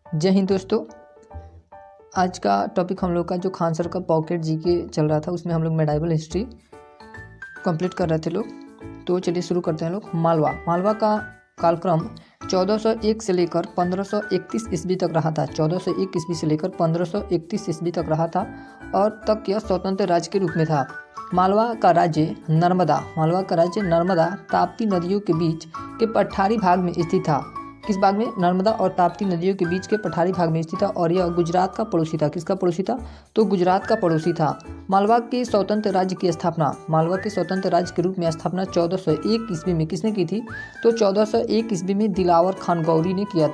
जय हिंद दोस्तों। आज का टॉपिक हम लोग का जो खान सर का पॉकेट जीके चल रहा था उसमें हम लोग मेडाइवल हिस्ट्री कंप्लीट कर रहे थे लोग। तो चलिए शुरू करते हैं लोग। मालवा का कालक्रम 1401 से लेकर 1531 ईस्वी तक रहा था। 1401 ईस्वी से लेकर 1531 ईस्वी तक रहा था और तक यह स्वतंत्र राज्य के रूप में था। मालवा का राज्य नर्मदा ताप्ती नदियों के बीच के पठारी भाग में स्थित था। किस भाग में? नर्मदा और ताप्ती नदियों के बीच के पठारी भाग में स्थित था और यह गुजरात का पड़ोसी था। किसका पड़ोसी था? तो गुजरात का पड़ोसी था। मालवा के स्वतंत्र राज्य के रूप में स्थापना 1401 ईस्वी में किसने की थी? तो 1401 ईस्वी में दिलावर खान गौरी ने किया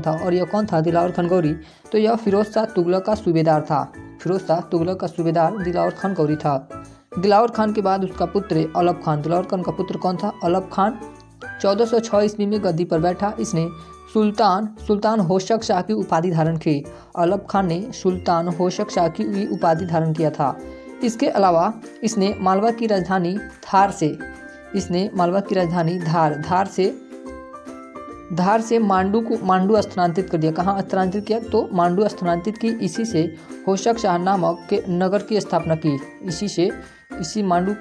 था। और यह कौन था दिलावर खान गौरी? तो यह फिरोज शाह तुगलक का सूबेदार था। दिलावर खान गौरी था। दिलावर खान के बाद उसका पुत्र अलफ खान। दिलावर खान का पुत्र कौन था? अलफ खान 1406 ईस्वी में गद्दी पर बैठा। इसने सुल्तान होशक शाह की उपाधि धारण की। अलफ खान ने सुल्तान होशक शाह की उपाधि धारण किया था। इसके अलावा इसने मालवा की राजधानी धार से मांडू स्थानांतरित कर दिया। कहाँ स्थानांतरित किया? तो मांडू स्थानांतरित की। इसी से होशक शाह नामक के नगर की स्थापना की। इसी मांडू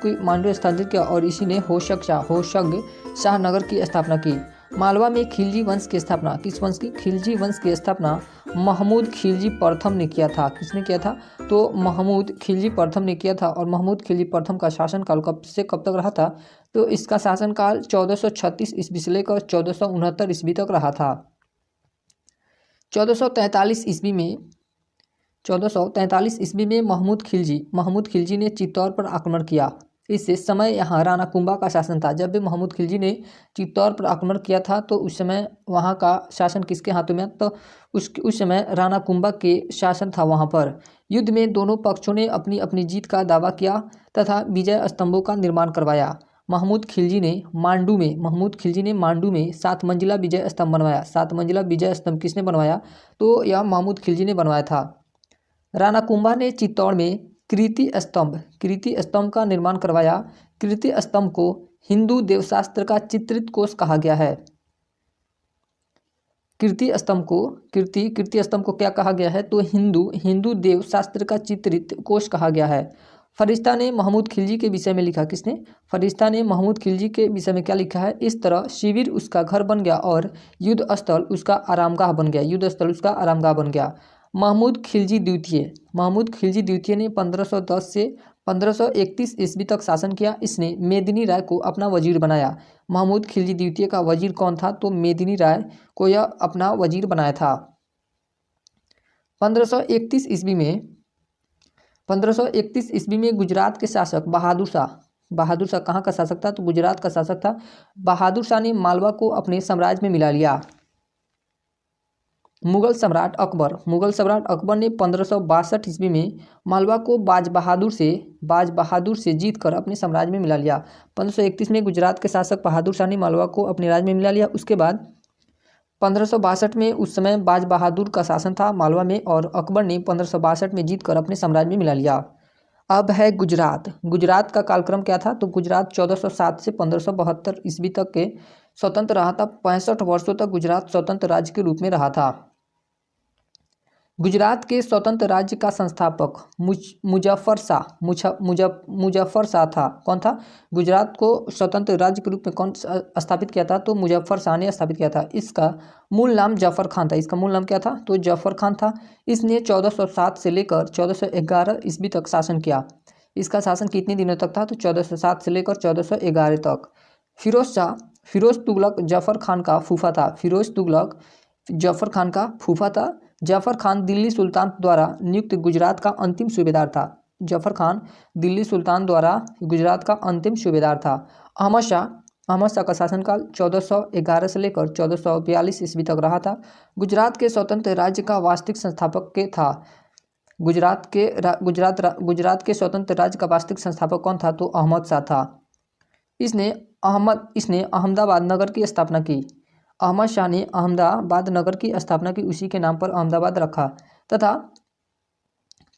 स्थानांतरित किया और इसी ने होशक शाह नगर की स्थापना की। मालवा में खिलजी वंश की स्थापना किस वंश की? खिलजी वंश की स्थापना महमूद खिलजी प्रथम ने किया था। किसने किया था? तो महमूद खिलजी प्रथम ने किया था। और महमूद खिलजी प्रथम का शासनकाल कब से कब तक रहा था? तो इसका शासनकाल 1436 ईस्वी से लेकर 1469 ईस्वी तक रहा था। 1443 ईस्वी में महमूद खिलजी ने चित्तौड़ पर आक्रमण किया। इस समय यहाँ राणा कुंभा का शासन था। जब भी महमूद खिलजी ने चित्तौड़ पर आक्रमण किया था तो उस समय वहाँ का शासन किसके हाथों में? तो उस समय राणा कुंभा के शासन था वहाँ पर। युद्ध में दोनों पक्षों ने अपनी अपनी जीत का दावा किया तथा विजय स्तंभों का निर्माण करवाया। महमूद खिलजी ने मांडू में 7 मंजिला विजय स्तंभ बनवाया। 7 मंजिला विजय स्तंभ किसने बनवाया? तो यह महमूद खिलजी ने बनवाया था। राणा कुंभा ने चित्तौड़ में कीर्ति स्तंभ का निर्माण करवाया। कीर्ति स्तंभ को हिंदू देवशास्त्र का चित्रित कोष कहा गया है। कीर्ति स्तंभ को क्या कहा गया है? तो हिंदू देवशास्त्र का चित्रित कोष कहा गया है। फरिश्ता ने महमूद खिलजी के विषय में लिखा। किसने? फरिश्ता ने महमूद खिलजी के विषय में क्या लिखा है? इस तरह शिविर उसका घर बन गया और युद्ध स्थल उसका आरामगाह बन गया। महमूद खिलजी द्वितीय ने 1510 से 1531 ईस्वी तक शासन किया। इसने मेदिनी राय को अपना वजीर बनाया। महमूद खिलजी द्वितीय का वजीर कौन था? तो मेदिनी राय को यह अपना वजीर बनाया था। 1531 ईस्वी में गुजरात के शासक बहादुर शाह कहाँ का शासक था? तो गुजरात का शासक था। बहादुर शाह ने मालवा को अपने साम्राज्य में मिला लिया। मुगल सम्राट अकबर ने 1562 ईस्वी में मालवा को बाज बहादुर से जीतकर अपने साम्राज्य में मिला लिया। 1531 में गुजरात के शासक बहादुर शाह ने मालवा को अपने राज्य में मिला लिया। उसके बाद 1562 में उस समय बाज बहादुर का शासन था मालवा में और अकबर ने 1562 में जीतकर अपने साम्राज्य में मिला लिया। अब है गुजरात का कालक्रम क्या था? तो गुजरात 1407 से 1572 ईस्वी तक के स्वतंत्र रहा था। 65 वर्षों तक गुजरात स्वतंत्र राज्य के रूप में रहा था। गुजरात के स्वतंत्र राज्य का संस्थापक मुजफ्फर शाह था। कौन था? गुजरात को स्वतंत्र राज्य के रूप में कौन स्थापित किया था? तो मुजफ्फर शाह ने स्थापित किया था। इसका मूल नाम जफर खान था। इसका मूल नाम क्या था? तो जफर खान था। इसने 1407 से लेकर 1411 ईस्वी तक शासन किया। इसका शासन कितने दिनों तक था? तो 1407 से लेकर 1411 तक। फिरोज तुगलक जफर खान का फूफा था। जफर खान दिल्ली सुल्तान द्वारा नियुक्त गुजरात का अंतिम सूबेदार था। अहमद शाह का शासनकाल 1411 से लेकर 1442 ईस्वी तक रहा था। गुजरात के स्वतंत्र राज्य का वास्तविक संस्थापक के था। गुजरात के स्वतंत्र राज्य का वास्तविक संस्थापक कौन था? तो अहमद शाह था। इसने अहमदाबाद नगर की स्थापना की। अहमद शाह ने अहमदाबाद नगर की स्थापना की। उसी के नाम पर अहमदाबाद रखा तथा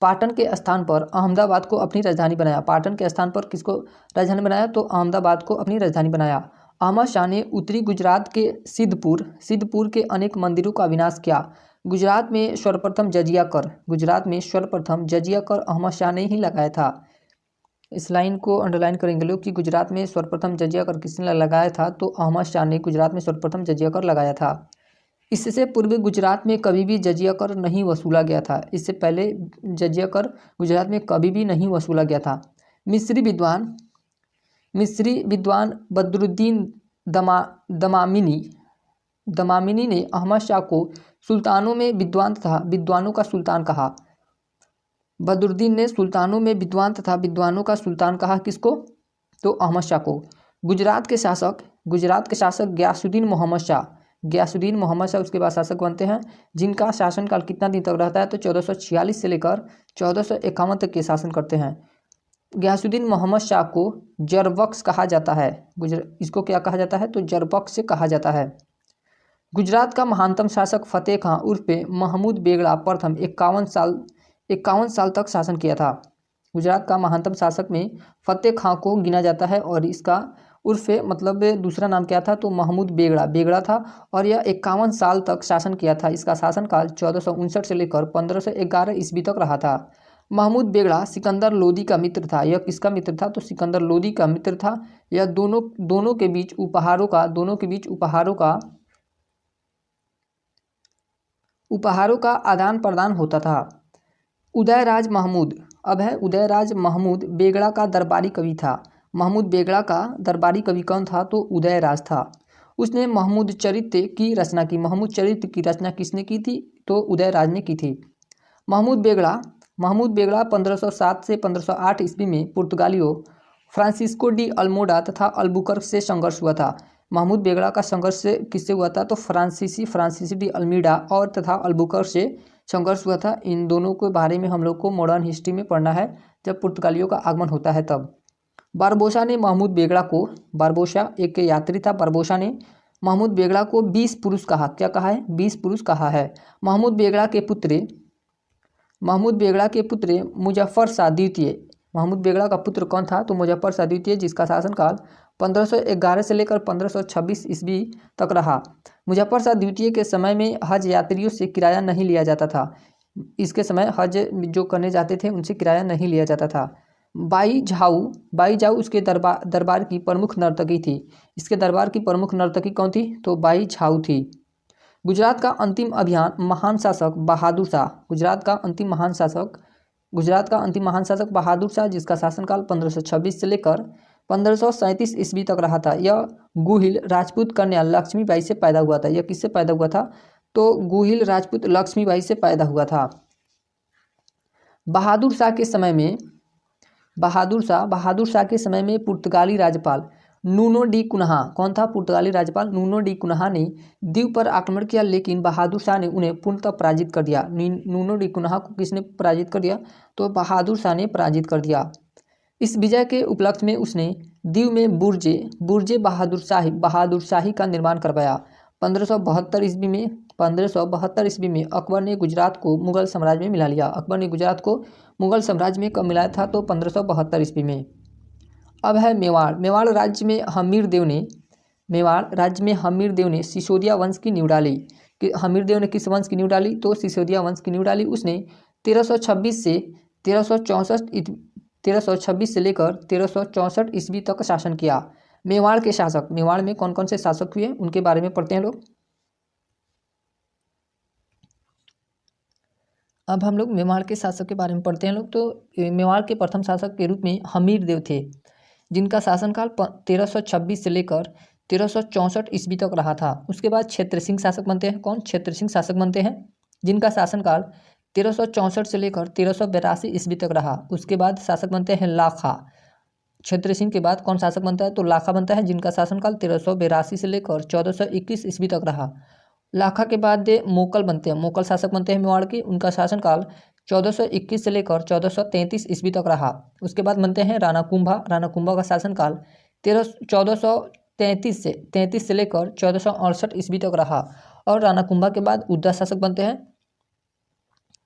पाटन के स्थान पर अहमदाबाद को अपनी राजधानी बनाया। पाटन के स्थान पर किसको राजधानी बनाया? तो अहमदाबाद को अपनी राजधानी बनाया। अहमद शाह ने उत्तरी गुजरात के सिद्धपुर के अनेक मंदिरों का विनाश किया। गुजरात में सर्वप्रथम जजिया कर अहमद शाह ने ही लगाया था। इस लाइन को अंडरलाइन करेंगे लोग कि गुजरात में सर्वप्रथम जजिया कर किसने लगाया था, तो अहमद शाह ने गुजरात में सर्वप्रथम जजिया कर लगाया था। इससे पूर्व गुजरात में कभी भी जजिया कर नहीं वसूला गया था। इससे पहले जजिया कर गुजरात में कभी भी नहीं वसूला गया था। मिस्री विद्वान बदरुद्दीन दमामिनी ने अहमद शाह को सुल्तानों में विद्वान तथा विद्वानों का सुल्तान कहा। बदरुद्दीन ने सुल्तानों में विद्वान तथा विद्वानों का सुल्तान कहा किसको, तो अहमद शाह को। गुजरात के शासक गयासुद्दीन मोहम्मद शाह उसके बाद शासक बनते हैं, जिनका शासनकाल कितना दिन तक रहता है, तो 1446 से लेकर 1451 तक के शासन करते हैं। गयासुद्दीन मोहम्मद शाह को जरबख्श कहा जाता है। इसको क्या कहा जाता है, तो जरबख्श से कहा जाता है। गुजरात का महानतम शासक फतेह खां उर्फ महमूद बेगड़ा प्रथम 51 साल तक शासन किया था। गुजरात का महानतम शासक में फतेह खां को गिना जाता है और इसका उर्फ मतलब दूसरा नाम क्या था, तो महमूद बेगड़ा था और यह 51 साल तक शासन किया था। इसका शासनकाल 1459 से लेकर 1511 ईस्वी तक रहा था। महमूद बेगड़ा सिकंदर लोदी का मित्र था। यह किसका मित्र था, तो सिकंदर लोदी का मित्र था। यह दोनों के बीच उपहारों का आदान प्रदान होता था। उदयराज महमूद बेगड़ा का दरबारी कवि था। महमूद बेगड़ा का दरबारी कवि कौन था, तो उदयराज था। उसने महमूद चरित्र की रचना की। महमूद चरित्र की रचना किसने की थी, तो उदयराज ने की थी। महमूद बेगड़ा 1507 से 1508 ईस्वी में पुर्तगालियों फ्रांसिस्को डी अल्मोडा तथा अल्बुकर्क से संघर्ष हुआ था। महमूद बेगड़ा का संघर्ष किससे हुआ था, तो फ्रांसीसी डी अल्मीडा और तथा अल्बुकर्क से संघर्ष हुआ था। इन दोनों के बारे में हम लोग को मॉडर्न हिस्ट्री में पढ़ना है, जब पुर्तगालियों का आगमन होता है तब। बारबोसा एक यात्री था। बारबोसा ने महमूद बेगड़ा को 20 पुरुष कहा। क्या कहा है, 20 पुरुष कहा है। महमूद बेगड़ा के पुत्र मुजफ्फर शाह द्वितीय। महमूद बेगड़ा का पुत्र कौन था, तो मुजफ्फर शाह द्वितीय, जिसका शासनकाल 1511 से लेकर 1526 ईस्वी तक रहा। मुजफ्फर शाह द्वितीय के समय में हज यात्रियों से किराया नहीं लिया जाता था। इसके समय हज जो करने जाते थे उनसे किराया नहीं लिया जाता था। बाई झाऊ उसके दरबार की प्रमुख नर्तकी थी। इसके दरबार की प्रमुख नर्तकी कौन थी, तो बाई झाऊ थी। गुजरात का अंतिम महान शासक बहादुर शाह बहादुर शाह, जिसका शासनकाल 1526 से लेकर 1537 ईस्वी तक रहा था। यह गुहिल राजपूत कन्या लक्ष्मीबाई से पैदा हुआ था। यह किससे पैदा हुआ था, तो गुहिल राजपूत लक्ष्मीबाई से पैदा हुआ था। बहादुर शाह के समय में पुर्तगाली राज्यपाल नूनो डी कुन्हा, कौन था, पुर्तगाली राज्यपाल नूनो डी कुन्हा ने दीव पर आक्रमण किया, लेकिन बहादुर शाह ने उन्हें पूर्णतः पराजित कर दिया। नूनो डी कुन्हा को किसने पराजित कर दिया, तो बहादुर शाह ने पराजित कर दिया। इस विजय के उपलक्ष्य में उसने दीव में बुर्जे बहादुर शाही का निर्माण करवाया। 1572 ईस्वी में अकबर ने गुजरात को मुगल साम्राज्य में मिला लिया। अकबर ने गुजरात को मुगल साम्राज्य में कब मिलाया था, तो 1572 ईस्वी में। अब है मेवाड़ राज्य में हमीर देव ने सिसोदिया वंश की नींव डाली। कि हमीर देव ने किस वंश की नींव डाली, तो सिसोदिया वंश की नींव डाली। उसने 1326 से लेकर 1364 ईस्वी तक शासन किया। मेवाड़ में कौन कौन से शासक हुए उनके बारे में पढ़ते हैं लोग। अब हम लोग मेवाड़ के शासक के बारे में पढ़ते हैं लोग। तो मेवाड़ के प्रथम शासक के रूप में हमीर देव थे, जिनका शासनकाल 1326 से लेकर 1364 ईस्वी तक रहा था। उसके बाद क्षेत्र सिंह शासक बनते हैं। कौन, क्षेत्र सिंह शासक बनते हैं, जिनका शासनकाल 1364 से लेकर 1382 ईस्वी तक रहा। उसके बाद शासक बनते हैं लाखा। क्षेत्र सिंह के बाद कौन शासक बनता है, तो लाखा बनता है, जिनका शासनकाल 1382 से लेकर 1421 ईस्वी तक रहा। लाखा के बाद मोकल बनते हैं। मोकल शासक बनते हैं मेवाड़ के। उनका शासनकाल 1421 से लेकर 1433 ईस्वी तक रहा। उसके बाद बनते हैं राणा कुंभा का शासनकाल 1433 से लेकर 1468 ईस्वी तक रहा। और राणा कुंभा के बाद उद्दा शासक बनते हैं।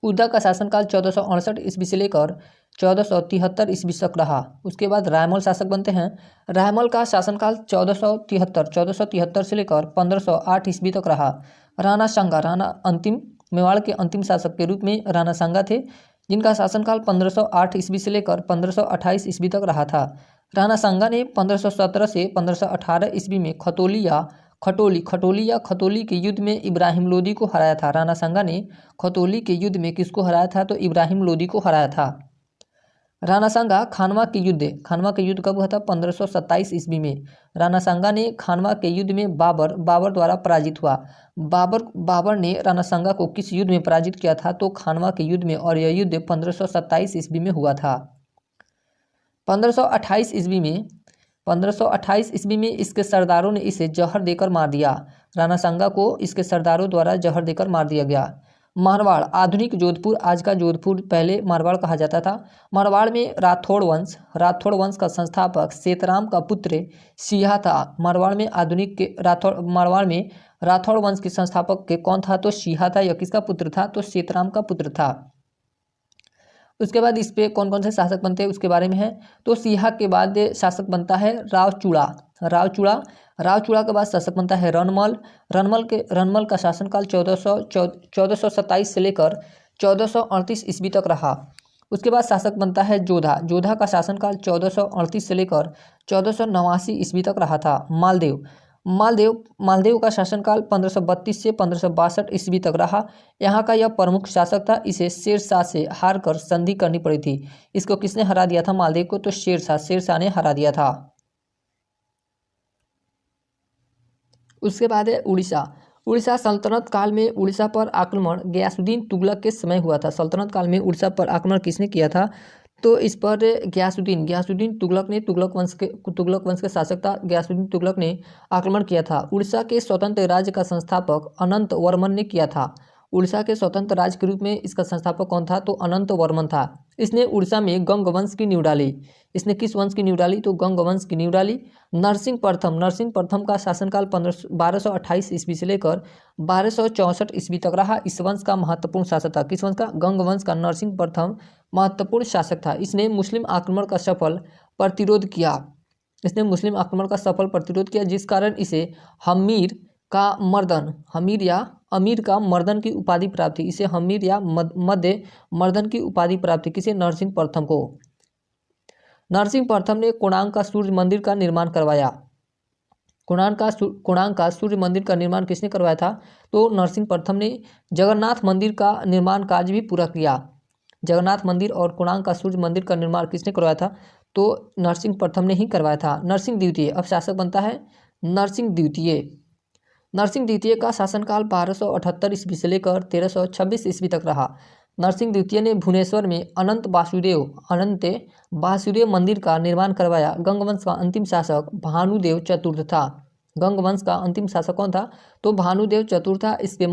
उद्दा का शासनकाल 1468 ईस्वी से लेकर 1473 ईस्वी तक रहा। उसके बाद रायमल शासक बनते हैं। रायमल का शासनकाल 1473 से लेकर 1508 ईस्वी तक रहा। राणा सांगा, राणा अंतिम मेवाड़ के अंतिम शासक के रूप में राणा सांगा थे, जिनका शासनकाल 1508 ईस्वी से लेकर 1528 ईस्वी तक रहा था। राणा सांगा ने 1517 से 1518 ईस्वी में खतौली के युद्ध में इब्राहिम लोदी को हराया था। राणा सांगा ने खतौली के युद्ध में किसको हराया था? तो इब्राहिम लोदी को हराया था। राणा सांगा खानवा के युद्ध कब हुआ था? 1527 ईस्वी में। राणा सांगा ने खानवा के युद्ध में बाबर द्वारा पराजित हुआ। बाबर ने राणा सांगा को किस युद्ध में पराजित किया था? तो खानवा के युद्ध में, और यह युद्ध 1527 ईस्वी में हुआ था। 1528 ईस्वी में इसके सरदारों ने इसे जहर देकर मार दिया। राणा सांगा को इसके सरदारों द्वारा जहर देकर मार दिया गया। मारवाड़, आधुनिक जोधपुर, आज का जोधपुर मारवाड़ मारवाड़ कहा जाता था। मारवाड़ में राठौड़ वंश का संस्थापक सेतराम का पुत्र सिहा था। मारवाड़ में राठौड़ वंश के संस्थापक के कौन था? तो सिहा था। यह किसका पुत्र था? तो सेतराम का पुत्र था। उसके बाद इस पे कौन कौन से शासक बनते हैं उसके बारे में है। तो सिहा के बाद शासक बनता है रावचूड़ा के बाद शासक बनता है रनमल का शासनकाल 1427 से लेकर 1438 ईस्वी तक रहा। उसके बाद शासक बनता है जोधा का शासनकाल 1438 से लेकर 1489 ईस्वी तक रहा था। मालदेव का शासनकाल 1532 से 1562 ईस्वी तक रहा। यहाँ का यह प्रमुख शासक था। इसे शेरशाह से हार कर संधि करनी पड़ी थी। इसको किसने हरा दिया था मालदेव को? तो शेरशाह ने हरा दिया था। उसके बाद है उड़ीसा सल्तनत काल में उड़ीसा पर आक्रमण गयासुद्दीन तुगलक के समय हुआ था। सल्तनत काल में उड़ीसा पर आक्रमण किसने किया था? तो इस पर गयासुद्दीन तुगलक वंश के शासक था। गयासुद्दीन तुगलक ने आक्रमण किया था। उड़ीसा के स्वतंत्र राज्य का संस्थापक अनंत वर्मन ने किया था। उड़ीसा के स्वतंत्र राज्य के रूप में इसका संस्थापक कौन था? तो अनंत वर्मन था। इसने उड़ीसा में गंग वंश की नींव डाली। इसने किस वंश की नींव डाली? तो गंग वंश की नींव डाली। नरसिंह प्रथम का शासनकाल 1228 ईस्वी से लेकर 1264 ईस्वी तक रहा। इस वंश का महत्वपूर्ण शासक था। किस वंश का? गंग वंश का नरसिंह प्रथम महत्वपूर्ण शासक था। इसने मुस्लिम आक्रमण का सफल प्रतिरोध किया। जिस कारण इसे अमीर का मर्दन की उपाधि प्राप्त थी। इसे हमीर या मध्य मर्दन की उपाधि प्राप्त थी। किसे? नरसिंह प्रथम को। नरसिंह प्रथम ने कोणार्क का सूर्य मंदिर का निर्माण करवाया। कोणार्क का सूर्य मंदिर का निर्माण किसने करवाया था? तो नरसिंह प्रथम ने। जगन्नाथ मंदिर का निर्माण कार्य भी पूरा किया। जगन्नाथ मंदिर और कोणार्क का सूर्य मंदिर का निर्माण किसने करवाया था? तो नरसिंह प्रथम ने ही करवाया था। नरसिंह द्वितीय अब शासक बनता है। नरसिंह द्वितीय का शासनकाल 1278 ईस्वी से लेकर 1326 ईस्वी तक रहा। नरसिंह द्वितीय ने भुवनेश्वर में अनंत वासुदेव मंदिर का निर्माण करवाया। गंगवंश का अंतिम शासक भानुदेव चतुर्थ था। गंगवंश का अंतिम शासक कौन था? तो भानुदेव चतुर्थ था। इसके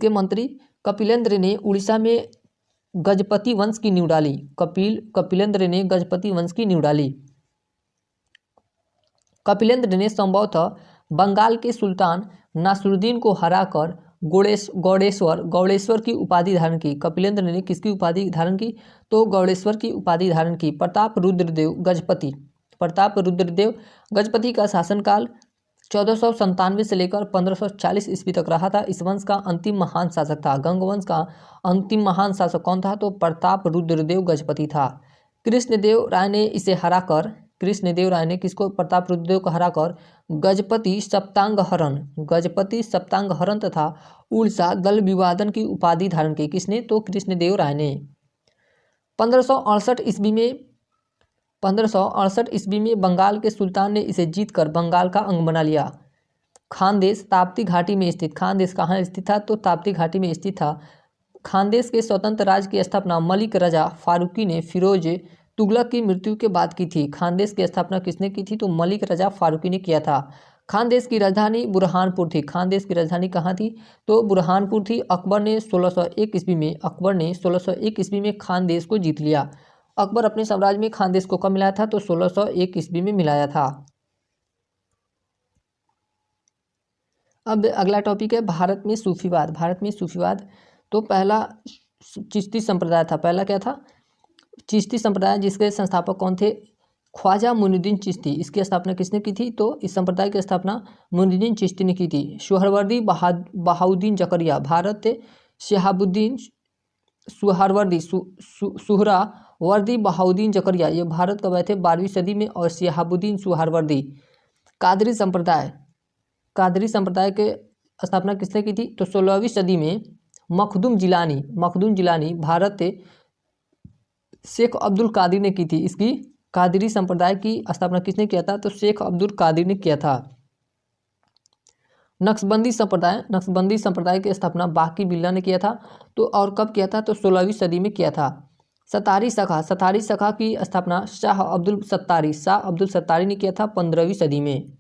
मंत्री कपिलेंद्र ने उड़ीसा में गजपति वंश की नींव डाली। कपिलेंद्र ने गजपति वंश की नींव डाली। कपिलेंद्र ने संभवतः बंगाल के सुल्तान नासिरुद्दीन को हराकर गौड़ेश्वर की उपाधि धारण की। कपिलेंद्र ने किसकी उपाधि धारण की? तो गौड़ेश्वर की उपाधि धारण की। प्रताप रुद्रदेव गजपति का शासनकाल 1497 से लेकर 1540 ईस्वी तक रहा था। इस वंश का अंतिम महान शासक था। गंगवंश का अंतिम महान शासक कौन था? तो प्रताप रुद्रदेव गजपति था। कृष्णदेव राय ने प्रताप रुद्रदेव को हराकर गजपति सप्तांग हरण तथा उड़ीसा दल विवादन की उपाधि धारण की। किसने? तो कृष्णदेव राय ने। 1568 ईस्वी में बंगाल के सुल्तान ने इसे जीतकर बंगाल का अंग बना लिया। खानदेश ताप्ती घाटी में स्थित। खानदेश कहाँ स्थित था? तो ताप्ती घाटी में स्थित था। खानदेश के स्वतंत्र राज्य की स्थापना मलिक रजा फारूकी ने फिरोज तुगलक की मृत्यु के बाद की थी। खानदेश की स्थापना किसने की थी? तो मलिक रजा फारूकी ने किया था। खानदेश की राजधानी बुरहानपुर थी। खानदेश की राजधानी कहाँ थी? तो बुरहानपुर थी। अकबर ने 1601 ईस्वी में खानदेश को जीत लिया। अकबर अपने साम्राज्य में खानदेश को कब मिलाया था? तो 1601 ईस्वी में मिलाया था। अब अगला टॉपिक है भारत में सूफीवाद। तो पहला चिश्ती संप्रदाय था। पहला क्या था? चिश्ती संप्रदाय जिसके संस्थापक कौन थे? ख्वाजा मुइनुद्दीन चिश्ती। इसकी स्थापना किसने की थी? तो इस संप्रदाय की स्थापना मुइनुद्दीन चिश्ती ने की थी। सोहरावर्दी बहाउद्दीन जकरिया। भारत थे शहाबुद्दीन सुहरावर्दी सुहरावर्दी बहाउद्दीन जकरिया, ये भारत कब आए थे? 12वीं सदी में। और शहाबुद्दीन सुहरावर्दी। कादरी संप्रदाय, कादरी संप्रदाय के स्थापना किसने की थी? तो 16वीं सदी में मखदूम जिलानी भारत थे शेख अब्दुल कादिर ने की थी। इसकी कादरी संप्रदाय की स्थापना किसने किया था? तो शेख अब्दुल कादिर ने किया था। नक्शबंदी संप्रदाय की स्थापना बाकी बिल्ला ने किया था। तो और कब किया था? तो 16वीं सदी में किया था। सतारी शाखा की स्थापना शाह अब्दुल सत्तारी ने किया था 15वीं सदी में।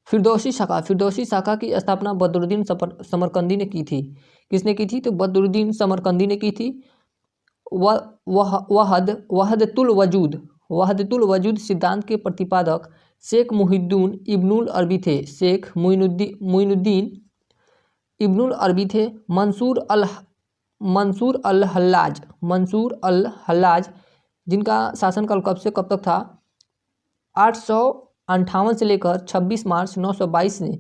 फिरदौसी शाखा की स्थापना बदरुद्दीन समरकंदी ने की थी। किसने की थी? तो बदरुद्दीन समरकंदी ने की थी। वहदतुल वजूद सिद्धांत के प्रतिपादक शेख मुहिद्दीन इब्नुल अरबी थे। शेख मुइनुद्दीन इब्नुल अरबी थे। मंसूर अल हल्लाज जिनका शासनकाल कब से कब तक था? 858 से लेकर 26 मार्च 922 ने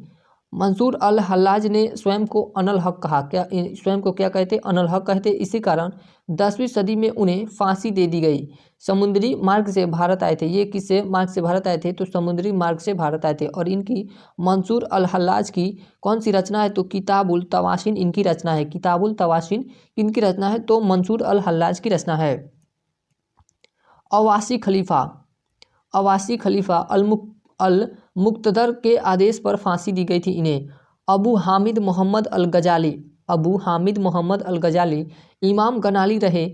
मंसूर अल हल्लाज ने स्वयं को अनल हक कहा। स्वयं को क्या कहते? अनल हक कहते। इसी कारण 10वीं सदी में उन्हें फांसी दे दी गई। समुद्री मार्ग से भारत आए थे। ये किससे मार्ग से भारत आए थे? तो समुद्री मार्ग से भारत आए थे। और इनकी मंसूर अल हल्लाज की कौन सी रचना है? तो किताबुल तवाशीन इनकी रचना है। किताबुल तवाशीन इनकी रचना है। तो मंसूर अल हल्लाज की रचना है। अवासी खलीफा अल मुक्तदर के आदेश पर फांसी दी गई थी इन्हें। अबू हामिद मोहम्मद अल गजाली इमाम गनाली रहे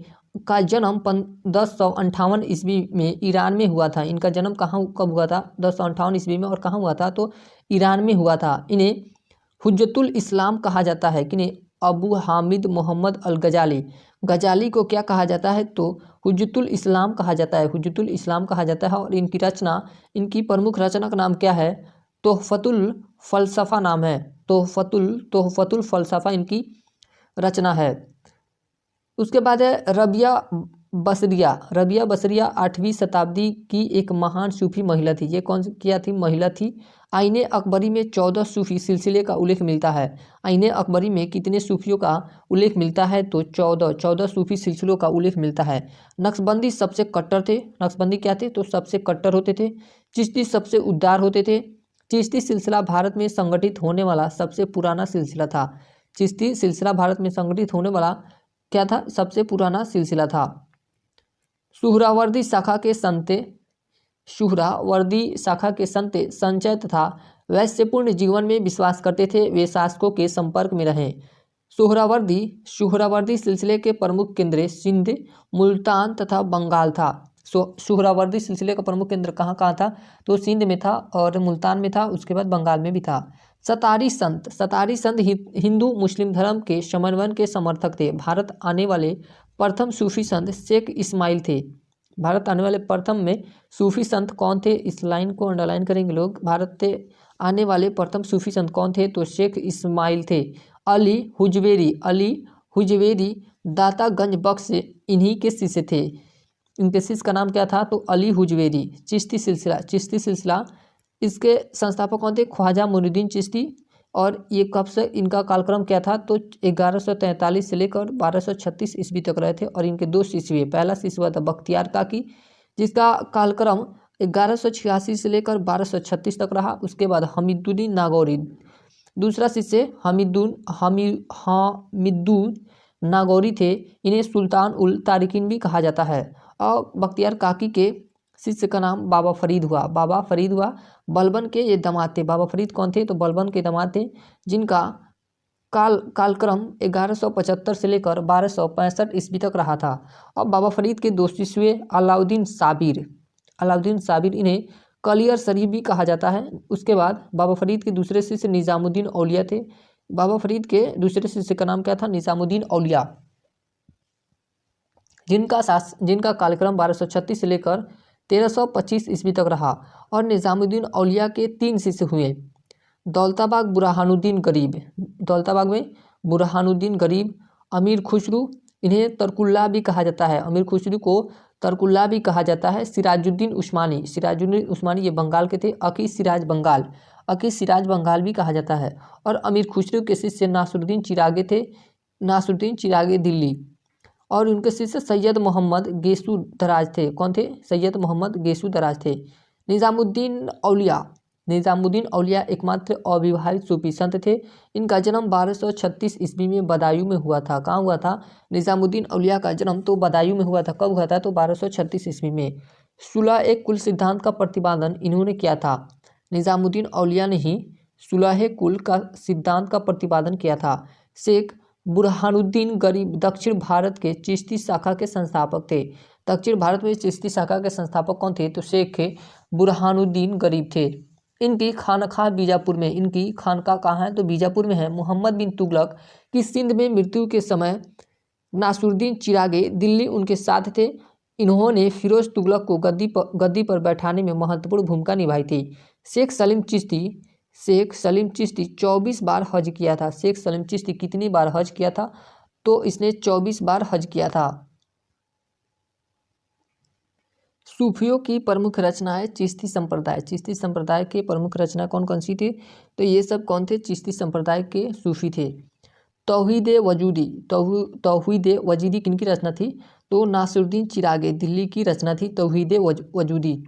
का जन्म 1058 ईस्वी में ईरान में हुआ था। इनका जन्म कब हुआ था? 1058 ईस्वी में। और कहाँ हुआ था? तो ईरान में हुआ था। इन्हें हुज्जतुल इस्लाम कहा जाता है। किन्हें? अबू हामिद मोहम्मद अल गजाली को क्या कहा जाता है? तो हुज्जतुल इस्लाम कहा जाता है। हुज्जतुल इस्लाम कहा जाता है। और इनकी प्रमुख रचना का नाम क्या है? तोहफतुल फ़लसफ़ा नाम है। तोहफतुल फ़लसफ़ा इनकी रचना है। उसके बाद है रबिया बसरिया 8वीं शताब्दी की एक महान सूफी महिला थी। ये कौन क्या थी? महिला थी। आईने अकबरी में 14 सूफी सिलसिले का उल्लेख मिलता है। आईने अकबरी में कितने सूफियों का उल्लेख मिलता है? तो 14 सूफी सिलसिलों का उल्लेख मिलता है। नक्शबंदी सबसे कट्टर थे। नक्शबंदी क्या थे? तो सबसे कट्टर होते थे। चिश्ती सबसे उदार होते थे। चिश्ती सिलसिला भारत में संगठित होने वाला सबसे पुराना सिलसिला था। चिश्ती सिलसिला भारत में संगठित होने वाला क्या था? सबसे पुराना सिलसिला था। सुहरावर्दी शाखा के संत संचय तथा वैश्यपूर्ण जीवन में विश्वास करते थे। वे शासकों के संपर्क में रहे। सुहरावर्दी सिलसिले के प्रमुख केंद्र सिंध, मुल्तान तथा बंगाल था। सुहरावर्दी सिलसिले का प्रमुख केंद्र कहाँ था? तो सिंध में था और मुल्तान में था। उसके बाद बंगाल में भी था। सतारी संत हिंदू मुस्लिम धर्म के समन्वय के समर्थक थे। भारत आने वाले प्रथम सूफी संत शेख इस्माइल थे। भारत आने वाले प्रथम में सूफी संत कौन थे? इस लाइन को अंडरलाइन करेंगे लोग। भारत आने वाले प्रथम सूफी संत कौन थे? तो शेख इस्माइल थे। अली हुजवेरी दातागंज बख्श इन्हीं के शिष्य थे। इनके शिष्य का नाम क्या था? तो अली हुजवेरी। चिश्ती सिलसिला इसके संस्थापक कौन थे? ख्वाजा मुइनुद्दीन चिश्ती। और ये कब से इनका कालक्रम क्या था? तो 1143 से लेकर 1236 ईस्वी तक रहे थे। और इनके 2 शिष्य हुए। पहला शिष्य हुआ था बख्तियार काकी जिसका कालक्रम 1186 से लेकर 1236 तक रहा। उसके बाद हमीदुद्दीन नागौरी। दूसरा शिष्य हमीदुद्दीन नागौरी थे। इन्हें सुल्तान उल तारिकीन भी कहा जाता है। और बख्तियार काकी के शिष्य का नाम बाबा फरीद हुआ। बलबन के ये दामाद थे। बाबा फरीद कौन थे? तो बलबन के दामाद थे जिनका कालक्रम 1175 से लेकर 1265 ईस्वी तक रहा था। और बाबा फरीद के 2 शिष्य हुए अलाउद्दीन साबिर इन्हें कलियर शरीफ भी कहा जाता है। उसके बाद बाबा फरीद के दूसरे शिष्य निजामुद्दीन औलिया थे। बाबा फरीद के दूसरे शिष्य का नाम क्या था? निजामुद्दीन औलिया, जिनका कालक्रम 1236 से लेकर 1325 ईस्वी तक रहा। और निजामुद्दीन औलिया के 3 शिष्य हुए। दौलताबाग में बुरहानुद्दीन गरीब, अमीर खुसरू, इन्हें तरकुल्ला भी कहा जाता है। अमीर खुसरू को तरकुल्ला भी कहा जाता है। सिराजुद्दीन उस्मानी ये बंगाल के थे। अकी सिराज बंगाल भी कहा जाता है। और अमीर खुसरो के शिष्य नासरुद्दीन चिरागे थे। नासरुद्दीन चिरागे दिल्ली। और उनके शिष्य सैयद मोहम्मद गेसू दराज थे। कौन थे? सैयद मोहम्मद गेसू दराज थे। निज़ामुद्दीन औलिया एकमात्र अविवाहित सूफी संत थे। इनका जन्म 1236 ईस्वी में बदायूं में हुआ था। कहाँ हुआ था? निज़ामुद्दीन औलिया का जन्म तो बदायूं में हुआ था। कब हुआ था? तो 1236 ईस्वी में। सुलह कुल सिद्धांत का प्रतिपादन इन्होंने किया था। निज़ामुद्दीन औलिया ने ही सुलह कुल का सिद्धांत का प्रतिपादन किया था। शेख बुरहानुद्दीन गरीब दक्षिण भारत के चिश्ती शाखा के संस्थापक थे। दक्षिण भारत में चिश्ती शाखा के संस्थापक कौन थे? तो शेख बुरहानुद्दीन गरीब थे। इनकी खानकाह बीजापुर में। इनकी खानकाह कहाँ है? तो बीजापुर में है। मोहम्मद बिन तुगलक की सिंध में मृत्यु के समय नासरुद्दीन चिरागे दिल्ली उनके साथ थे। इन्होंने फिरोज तुगलक को गद्दी पर बैठाने में महत्वपूर्ण भूमिका निभाई थी। शेख सलीम चिश्ती 24 बार हज किया था। शेख सलीम चिश्ती कितनी बार हज किया था? तो इसने 24 बार हज किया था। सूफियों की प्रमुख रचनाएं चिश्ती संप्रदाय के प्रमुख रचना कौन कौन सी थी? तो ये सब कौन थे? चिश्ती संप्रदाय के सूफी थे। तौहीद वजूदी किनकी रचना थी? तो नासरुद्दीन चिरागे दिल्ली की रचना थी तौहीद वजूदी।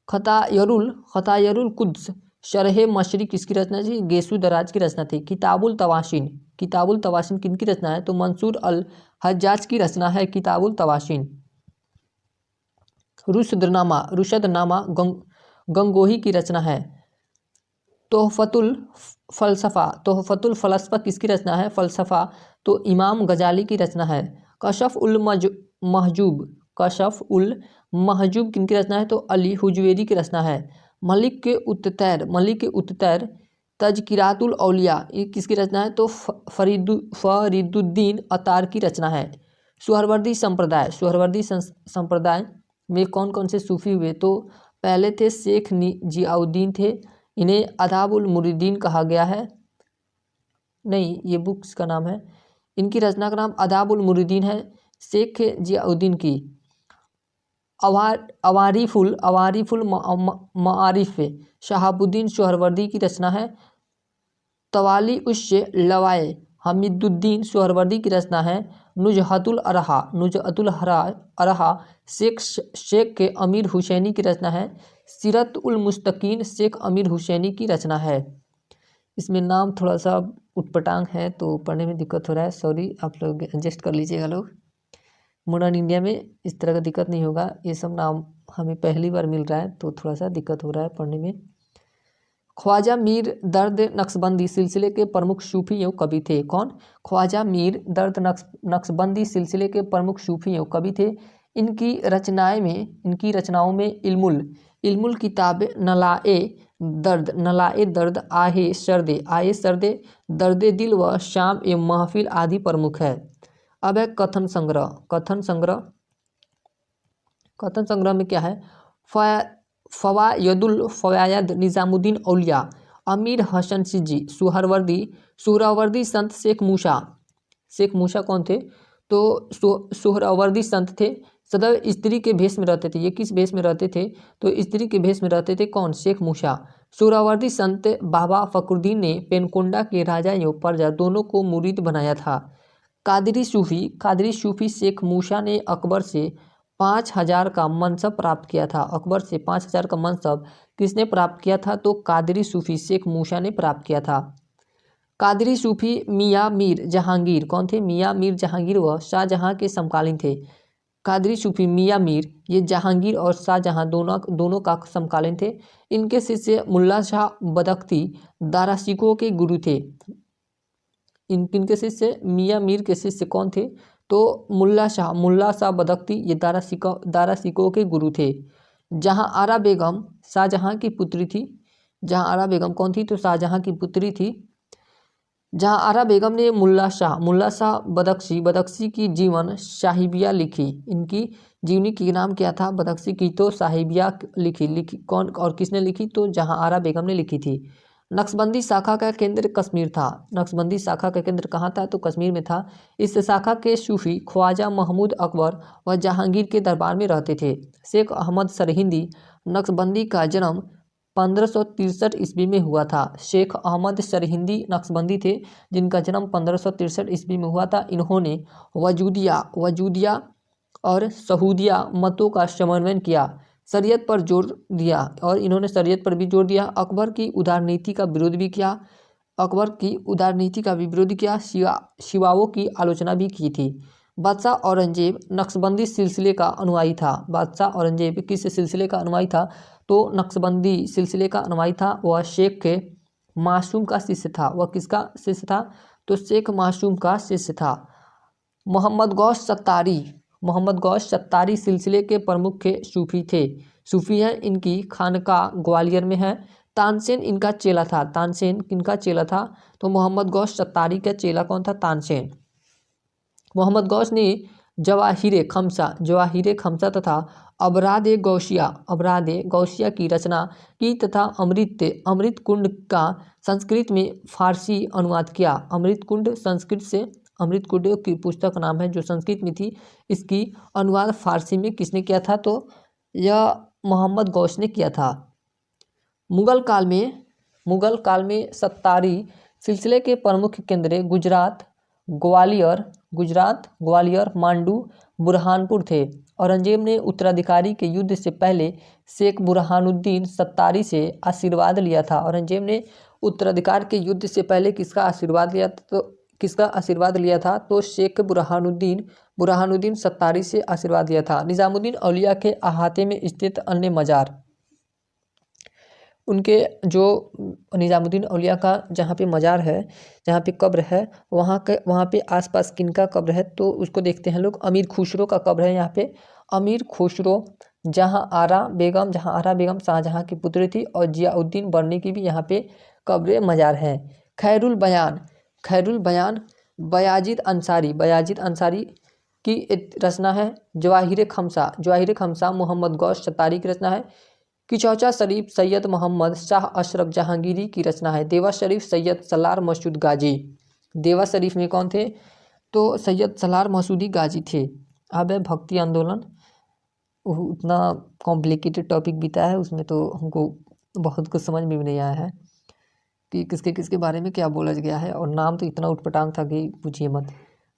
खतायरुल कुद्स शरह मशरी किसकी रचना थी? गेसू दराज की रचना थी। किताबुल तवाशीन किनकी रचना है? तो मंसूर अल हज्जाज की रचना है किताबुल तवाशीन। रुशदनामा गंगोही की रचना है। तोहफतुल फलसफा किसकी रचना है? फलसफा तो इमाम गजाली की रचना है। कशफ उल महजूब किनकी रचना है? तो अली हुजवेरी की रचना है। मलिक के उत्तर तजकिरातुल औलिया ये किसकी रचना है? तो फरीदुद्दीन अतार की रचना है। सुहरवर्दी संप्रदाय में कौन कौन से सूफी हुए? तो पहले थे शेख जियाउद्दीन थे। इन्हें अदाबुल मुरीदीन कहा गया है। नहीं, ये बुक्स का नाम है। इनकी रचना का नाम अदाबुल मुरीदीन है शेख जियाउद्दीन की। अवारिफुल मारिफ शहाबुद्दीन सोहरवर्दी की रचना है। तवाली उश लवाए हमीदुद्दीन सोहरवर्दी की रचना है। नुजहतुल अरहा शेख के अमीर हुसैनी की रचना है। सीरत उल मुस्तकीन शेख अमीर हुसैनी की रचना है। इसमें नाम थोड़ा सा उटपटांग है तो पढ़ने में दिक्कत हो रहा है, सॉरी, आप लोग एडजस्ट कर लीजिएगा। लोग मॉडर्न इंडिया में इस तरह का दिक्कत नहीं होगा। ये सब नाम हमें पहली बार मिल रहा है तो थोड़ा सा दिक्कत हो रहा है पढ़ने में। ख्वाजा मीर दर्द नक्शबंदी सिलसिले के प्रमुख सूफी एवं कवि थे। कौन? ख्वाजा मीर दर्द नक्शबंदी सिलसिले के प्रमुख सूफी एवं कवि थे। इनकी रचनाओं में इल्मुल किताब नलाए दर्द आहे सर्दे दर्द दिल व शाम एवं महफिल आदि प्रमुख है। अब है कथन संग्रह में क्या है? फवायद निज़ामुद्दीन औलिया अमीर हसन सिजी सुहरावर्दी संत शेख मूसा कौन थे? तो सुहरावर्दी संत थे। सदैव स्त्री के भेष में रहते थे। ये किस भेष में रहते थे? तो स्त्री के भेष में रहते थे। कौन? शेख मूसा। सुहरावर्दी संत बाबा फखरुद्दीन ने पेनकोंडा के राजा एवं प्रजा दोनों को मुरीद बनाया था। कादरी सूफी शेख मूसा ने अकबर से 5000 का मनसब प्राप्त किया था। अकबर से 5000 का मनसब किसने प्राप्त किया था? तो कादरी सूफी शेख मूसा ने प्राप्त किया था। कादरी सूफी मियाँ मीर जहांगीर कौन थे? मियाँ मीर जहांगीर वह शाहजहां के समकालीन थे। कादरी सूफी मियाँ मीर ये जहांगीर और शाहजहां दोनों का समकालीन थे। इनके शिष्य मुल्ला शाह बदख्ती दारासिकों के गुरु थे। इनके शिष्य मियाँ मीर के शिष्य कौन थे? तो मुल्ला शाह बदख्ती ये दारासिकों के गुरु थे। जहाँ आरा बेगम शाहजहां की पुत्री थी। जहाँ आरा बेगम कौन थी? तो शाहजहां की पुत्री थी। जहाँ आरा बेगम ने मुल्ला शाह बदख्शी की जीवन साहिबिया लिखी। इनकी जीवनी की नाम क्या था? बदख्शी की तो साहिबिया लिखी। कौन और किसने लिखी? तो जहाँ आरा बेगम ने लिखी थी। नक्शबंदी शाखा का केंद्र कश्मीर था। नक्शबंदी शाखा का केंद्र कहाँ था? तो कश्मीर में था। इस शाखा के सूफी ख्वाजा महमूद अकबर व जहांगीर के दरबार में रहते थे। शेख अहमद सरहिंदी नक्शबंदी का जन्म 1563 ईस्वी में हुआ था। शेख अहमद सरहिंदी नक्शबंदी थे जिनका जन्म 1563 ईस्वी में हुआ था। इन्होंने वजूदिया और सहूदिया मतों का समन्वय किया, शरीयत पर जोर दिया और इन्होंने शरीयत पर भी जोर दिया। अकबर की उदारनीति का विरोध भी किया। शिवाओं की आलोचना भी की थी। बादशाह औरंगजेब नक्शबंदी सिलसिले का अनुयायी था। बादशाह औरंगजेब किस सिलसिले का अनुयायी था? तो नक्शबंदी सिलसिले का अनुयायी था। वह शेख के मासूम का शिष्य था। वह किसका शिष्य था? तो शेख मासूम का शिष्य था। मोहम्मद गौस सत्तारी सिलसिले के प्रमुख सूफी थे। सूफी हैं। इनकी खानका ग्वालियर में है। तानसेन इनका चेला था। तानसेन किनका चेला था? तो मोहम्मद गौस सत्तारी का चेला कौन था? तानसेन। मोहम्मद गौस ने जवाहिर खमसा तथा अबराद गौसिया की रचना की तथा अमृत कुंड का संस्कृत में फारसी अनुवाद किया। अमृत कुंड संस्कृत से अमृत कुंड की पुस्तक नाम है जो संस्कृत में थी। इसकी अनुवाद फारसी में किसने किया था? तो यह मोहम्मद गौस ने किया था। मुगल काल में सत्तारी सिलसिले के प्रमुख केंद्र ग्वालियर, मांडू, बुरहानपुर थे। औरंगजेब ने उत्तराधिकारी के युद्ध से पहले शेख बुरहानुद्दीन सत्तारी से आशीर्वाद लिया था। औरंगजेब ने उत्तराधिकार के युद्ध से पहले किसका आशीर्वाद लिया था? तो शेख बुरहानुद्दीन सत्तारी से आशीर्वाद लिया था। निजामुद्दीन औलिया के अहाते में स्थित अन्य मजार, उनके जो निजामुद्दीन औलिया का जहाँ पे मजार है, जहाँ पे कब्र है, वहाँ पे आसपास किनका कब्र है? तो उसको देखते हैं लोग। अमीर खुसरो का कब्र है यहाँ पे। अमीर खुसरो, जहाँ आरा बेगम शाहजहाँ की पुत्री थी और जियाउद्दीन बर्नी की भी यहाँ पे कब्र मजार है। खैरुल बयान बयाजिद अंसारी की रचना है। जवाहिर खमसा मुहम्मद गौस सत्तारी की रचना है। किचौचा शरीफ सैयद मोहम्मद शाह अशरफ जहांगीरी की रचना है। देवा शरीफ सैयद सलार मसूद गाजी। देवा शरीफ में कौन थे? तो सैयद सलार मसूदी गाजी थे। अब है भक्ति आंदोलन। उतना कॉम्प्लिकेटेड टॉपिक बीता है, उसमें तो हमको बहुत कुछ समझ में भी नहीं आया है कि किसके बारे में क्या बोला गया है, और नाम तो इतना उटपटांग था कि पूछिए मत।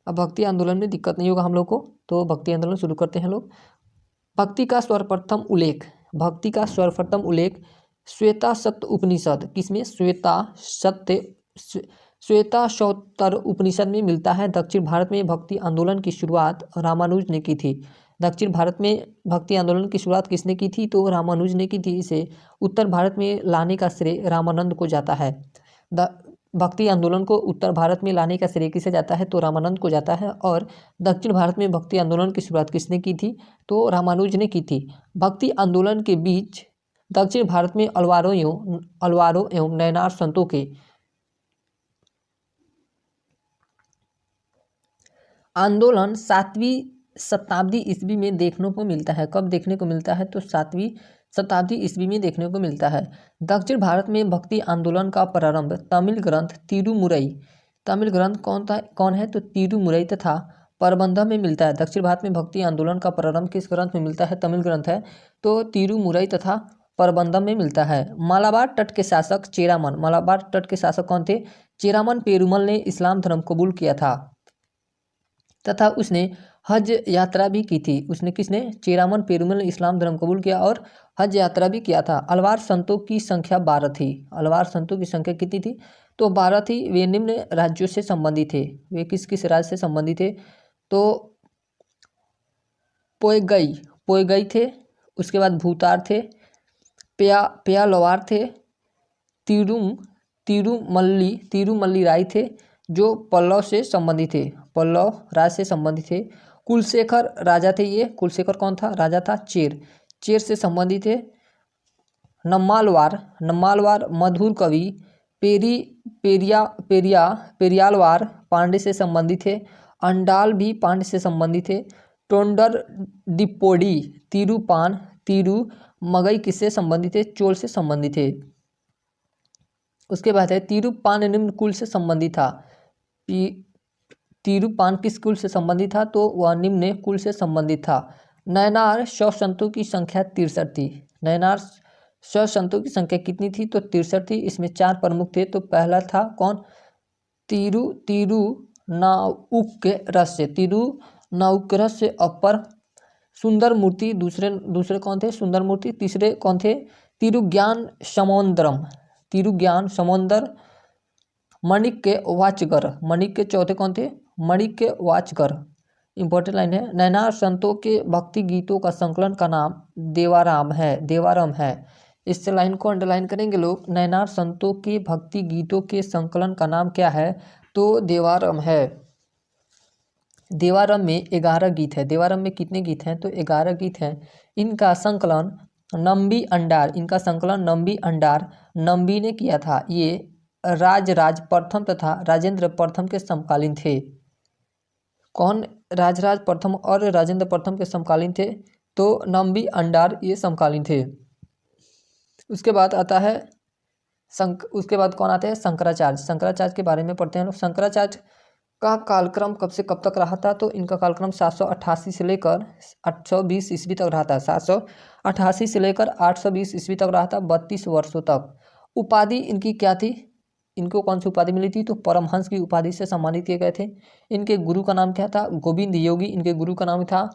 अब भक्ति आंदोलन में दिक्कत नहीं होगा हम लोग को, तो भक्ति आंदोलन शुरू करते हैं लोग। भक्ति का सर्वप्रथम उल्लेख श्वेता सत्य उपनिषद, किसमें? श्वेता सत्तर उपनिषद में मिलता है। दक्षिण भारत में भक्ति आंदोलन की शुरुआत रामानुज ने की थी। दक्षिण भारत में भक्ति आंदोलन की शुरुआत किसने की थी? तो रामानुज ने की थी। इसे उत्तर भारत में लाने का श्रेय रामानंद को जाता है। भक्ति आंदोलन को उत्तर भारत में लाने का श्रेय किसे जाता है? तो रामानंद को जाता है। और दक्षिण भारत में भक्ति आंदोलन की शुरुआत किसने की थी? तो रामानुज ने की थी। भक्ति आंदोलन के बीच दक्षिण भारत में अलवारों एवं नैनार संतों के आंदोलन 7वीं शताब्दी ईस्वी में देखने को मिलता है। कब देखने को मिलता है? तो 7वीं शताब्दी ईस्वी में देखने को मिलता है। दक्षिण भारत में भक्ति आंदोलन का प्रारंभ तमिल ग्रंथ कौन है? तो तिरुमुरई तथा प्रबंधम में मिलता है। दक्षिण भारत में भक्ति आंदोलन का प्रारंभ किस ग्रंथ में मिलता है? तमिल ग्रंथ है, तो तिरुमुरई तथा प्रबंधम में मिलता है। मालाबार तट के शासक कौन थे? चेरामन पेरुमल ने इस्लाम धर्म कबूल किया था तथा उसने हज यात्रा भी की थी। चेरामन पेरुमल ने इस्लाम धर्म कबूल किया और हज यात्रा भी किया था। अलवार संतों की संख्या 12 थी। अलवार संतों की संख्या कितनी थी? तो 12 थी। वे निम्न राज्यों से संबंधित थे। वे किस राज्य से संबंधित थे? तो पोएगई थे, उसके बाद भूतार थे, प्यालवार थे, तिरुमल्ली राय थे जो पल्लव से संबंधित थे, पल्लव राज से संबंधित थे। कुलशेखर राजा थे। ये कुलशेखर कौन था? राजा था। चेर से संबंधित थे। नम्मालवार मधुर कवि पेरियालवार पांडे से संबंधित थे। अंडाल भी पांडे से संबंधित थे। टोंडर डिप्पोडी तिरुमगई किससे संबंधित थे? चोल से संबंधित थे। उसके बाद है तिरुपान निम्न कुल से संबंधित था। तिरुपान किस कुल से संबंधित था? तो वह निम्न कुल से संबंधित था। नयनार स्वसंतों की संख्या 63 थी। नयनार स्वसंतों की संख्या कितनी थी? तो 63 थी। इसमें 4 प्रमुख थे। तो पहला था कौन? तिरुनाउकरस्य अपर सुंदर मूर्ति। दूसरे कौन थे? सुंदर मूर्ति। तीसरे कौन थे? तिरुज्ञान समोदर मणिक्य वाचगर। मणिक्य चौथे कौन थे? मणिक्य वाचगर। इंपॉर्टेंट लाइन है। नयनार संतों के भक्ति गीतों का संकलन का नाम देवारम है। इस लाइन को अंडरलाइन करेंगे लोग। नयनार संतों के भक्ति गीतों के संकलन का नाम क्या है? तो देवारम है। देवारम में 11 गीत है। देवारम में कितने गीत हैं? तो 11 गीत हैं। इनका संकलन नंबी अंडार नंबी ने किया था। ये राजराज प्रथम तथा राजेंद्र प्रथम के समकालीन थे। कौन राजराज प्रथम और राजेंद्र प्रथम के समकालीन थे? तो नंबी अंडार ये समकालीन थे। उसके बाद आता है उसके बाद कौन आते हैं? शंकराचार्य। शंकराचार्य के बारे में पढ़ते हैं लोग। शंकराचार्य का कालक्रम कब से कब तक रहा था? तो इनका कालक्रम 788 से लेकर 820 ईस्वी तक रहा था। 788 से लेकर 820 ईस्वी तक रहा था, 32 वर्षों तक। उपाधि इनकी क्या थी? इनको कौन सी उपाधि मिली थी? तो परमहंस की उपाधि से सम्मानित किए गए थे। इनके गुरु का नाम क्या था? गोविंद योगी इनके गुरु का नाम था।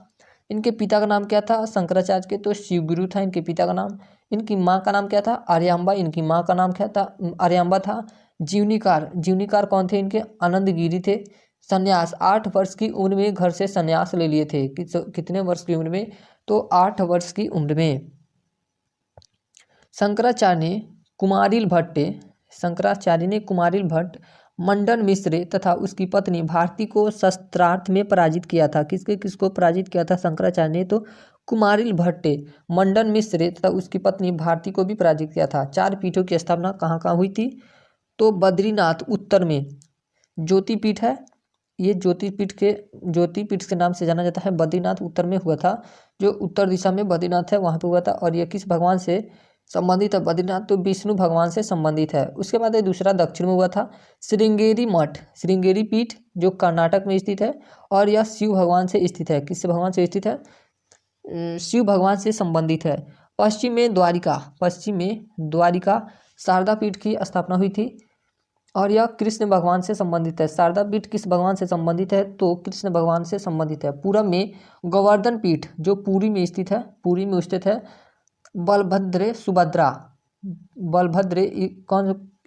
इनके पिता का नाम क्या था? शंकराचार्य के तो शिवगुरु था इनके पिता का नाम। इनकी माँ का नाम क्या था? आर्यांबा। इनकी माँ का नाम क्या था? आर्यांबा था। जीवनीकार कौन थे इनके? आनंदगिरी थे। संन्यास 8 वर्ष की उम्र में घर से संन्यास ले लिए थे। कितने वर्ष की उम्र में? तो 8 वर्ष की उम्र में। शंकराचार्य ने कुमारिल भट्ट, मंडन मिश्र तथा उसकी पत्नी भारती को शस्त्रार्थ में पराजित किया था। किसको पराजित किया था शंकराचार्य ने? तो कुमारिल भट्ट, मंडन मिश्र तथा उसकी पत्नी भारती को भी पराजित किया था। 4 पीठों की स्थापना कहाँ कहाँ हुई थी? तो बद्रीनाथ उत्तर में ज्योतिपीठ है। ये ज्योतिपीठ के नाम से जाना जाता है। बद्रीनाथ उत्तर में हुआ था। जो उत्तर दिशा में बद्रीनाथ है वहाँ पे हुआ था। और यह किस भगवान से संबंधित है? बद्रीनाथ तो विष्णु भगवान से संबंधित है। उसके बाद दूसरा दक्षिण में हुआ था श्रृंगेरी मठ, श्रृंगेरी पीठ जो कर्नाटक में स्थित है। और यह शिव भगवान से स्थित है। किस भगवान से स्थित है? शिव भगवान से संबंधित है। पश्चिम में द्वारिका शारदा पीठ की स्थापना हुई थी। और यह कृष्ण भगवान से संबंधित है। शारदा पीठ किस भगवान से संबंधित है? तो कृष्ण भगवान से संबंधित है। पूरब में गोवर्धन पीठ जो पुरी में स्थित है। बलभद्र सुभद्रा,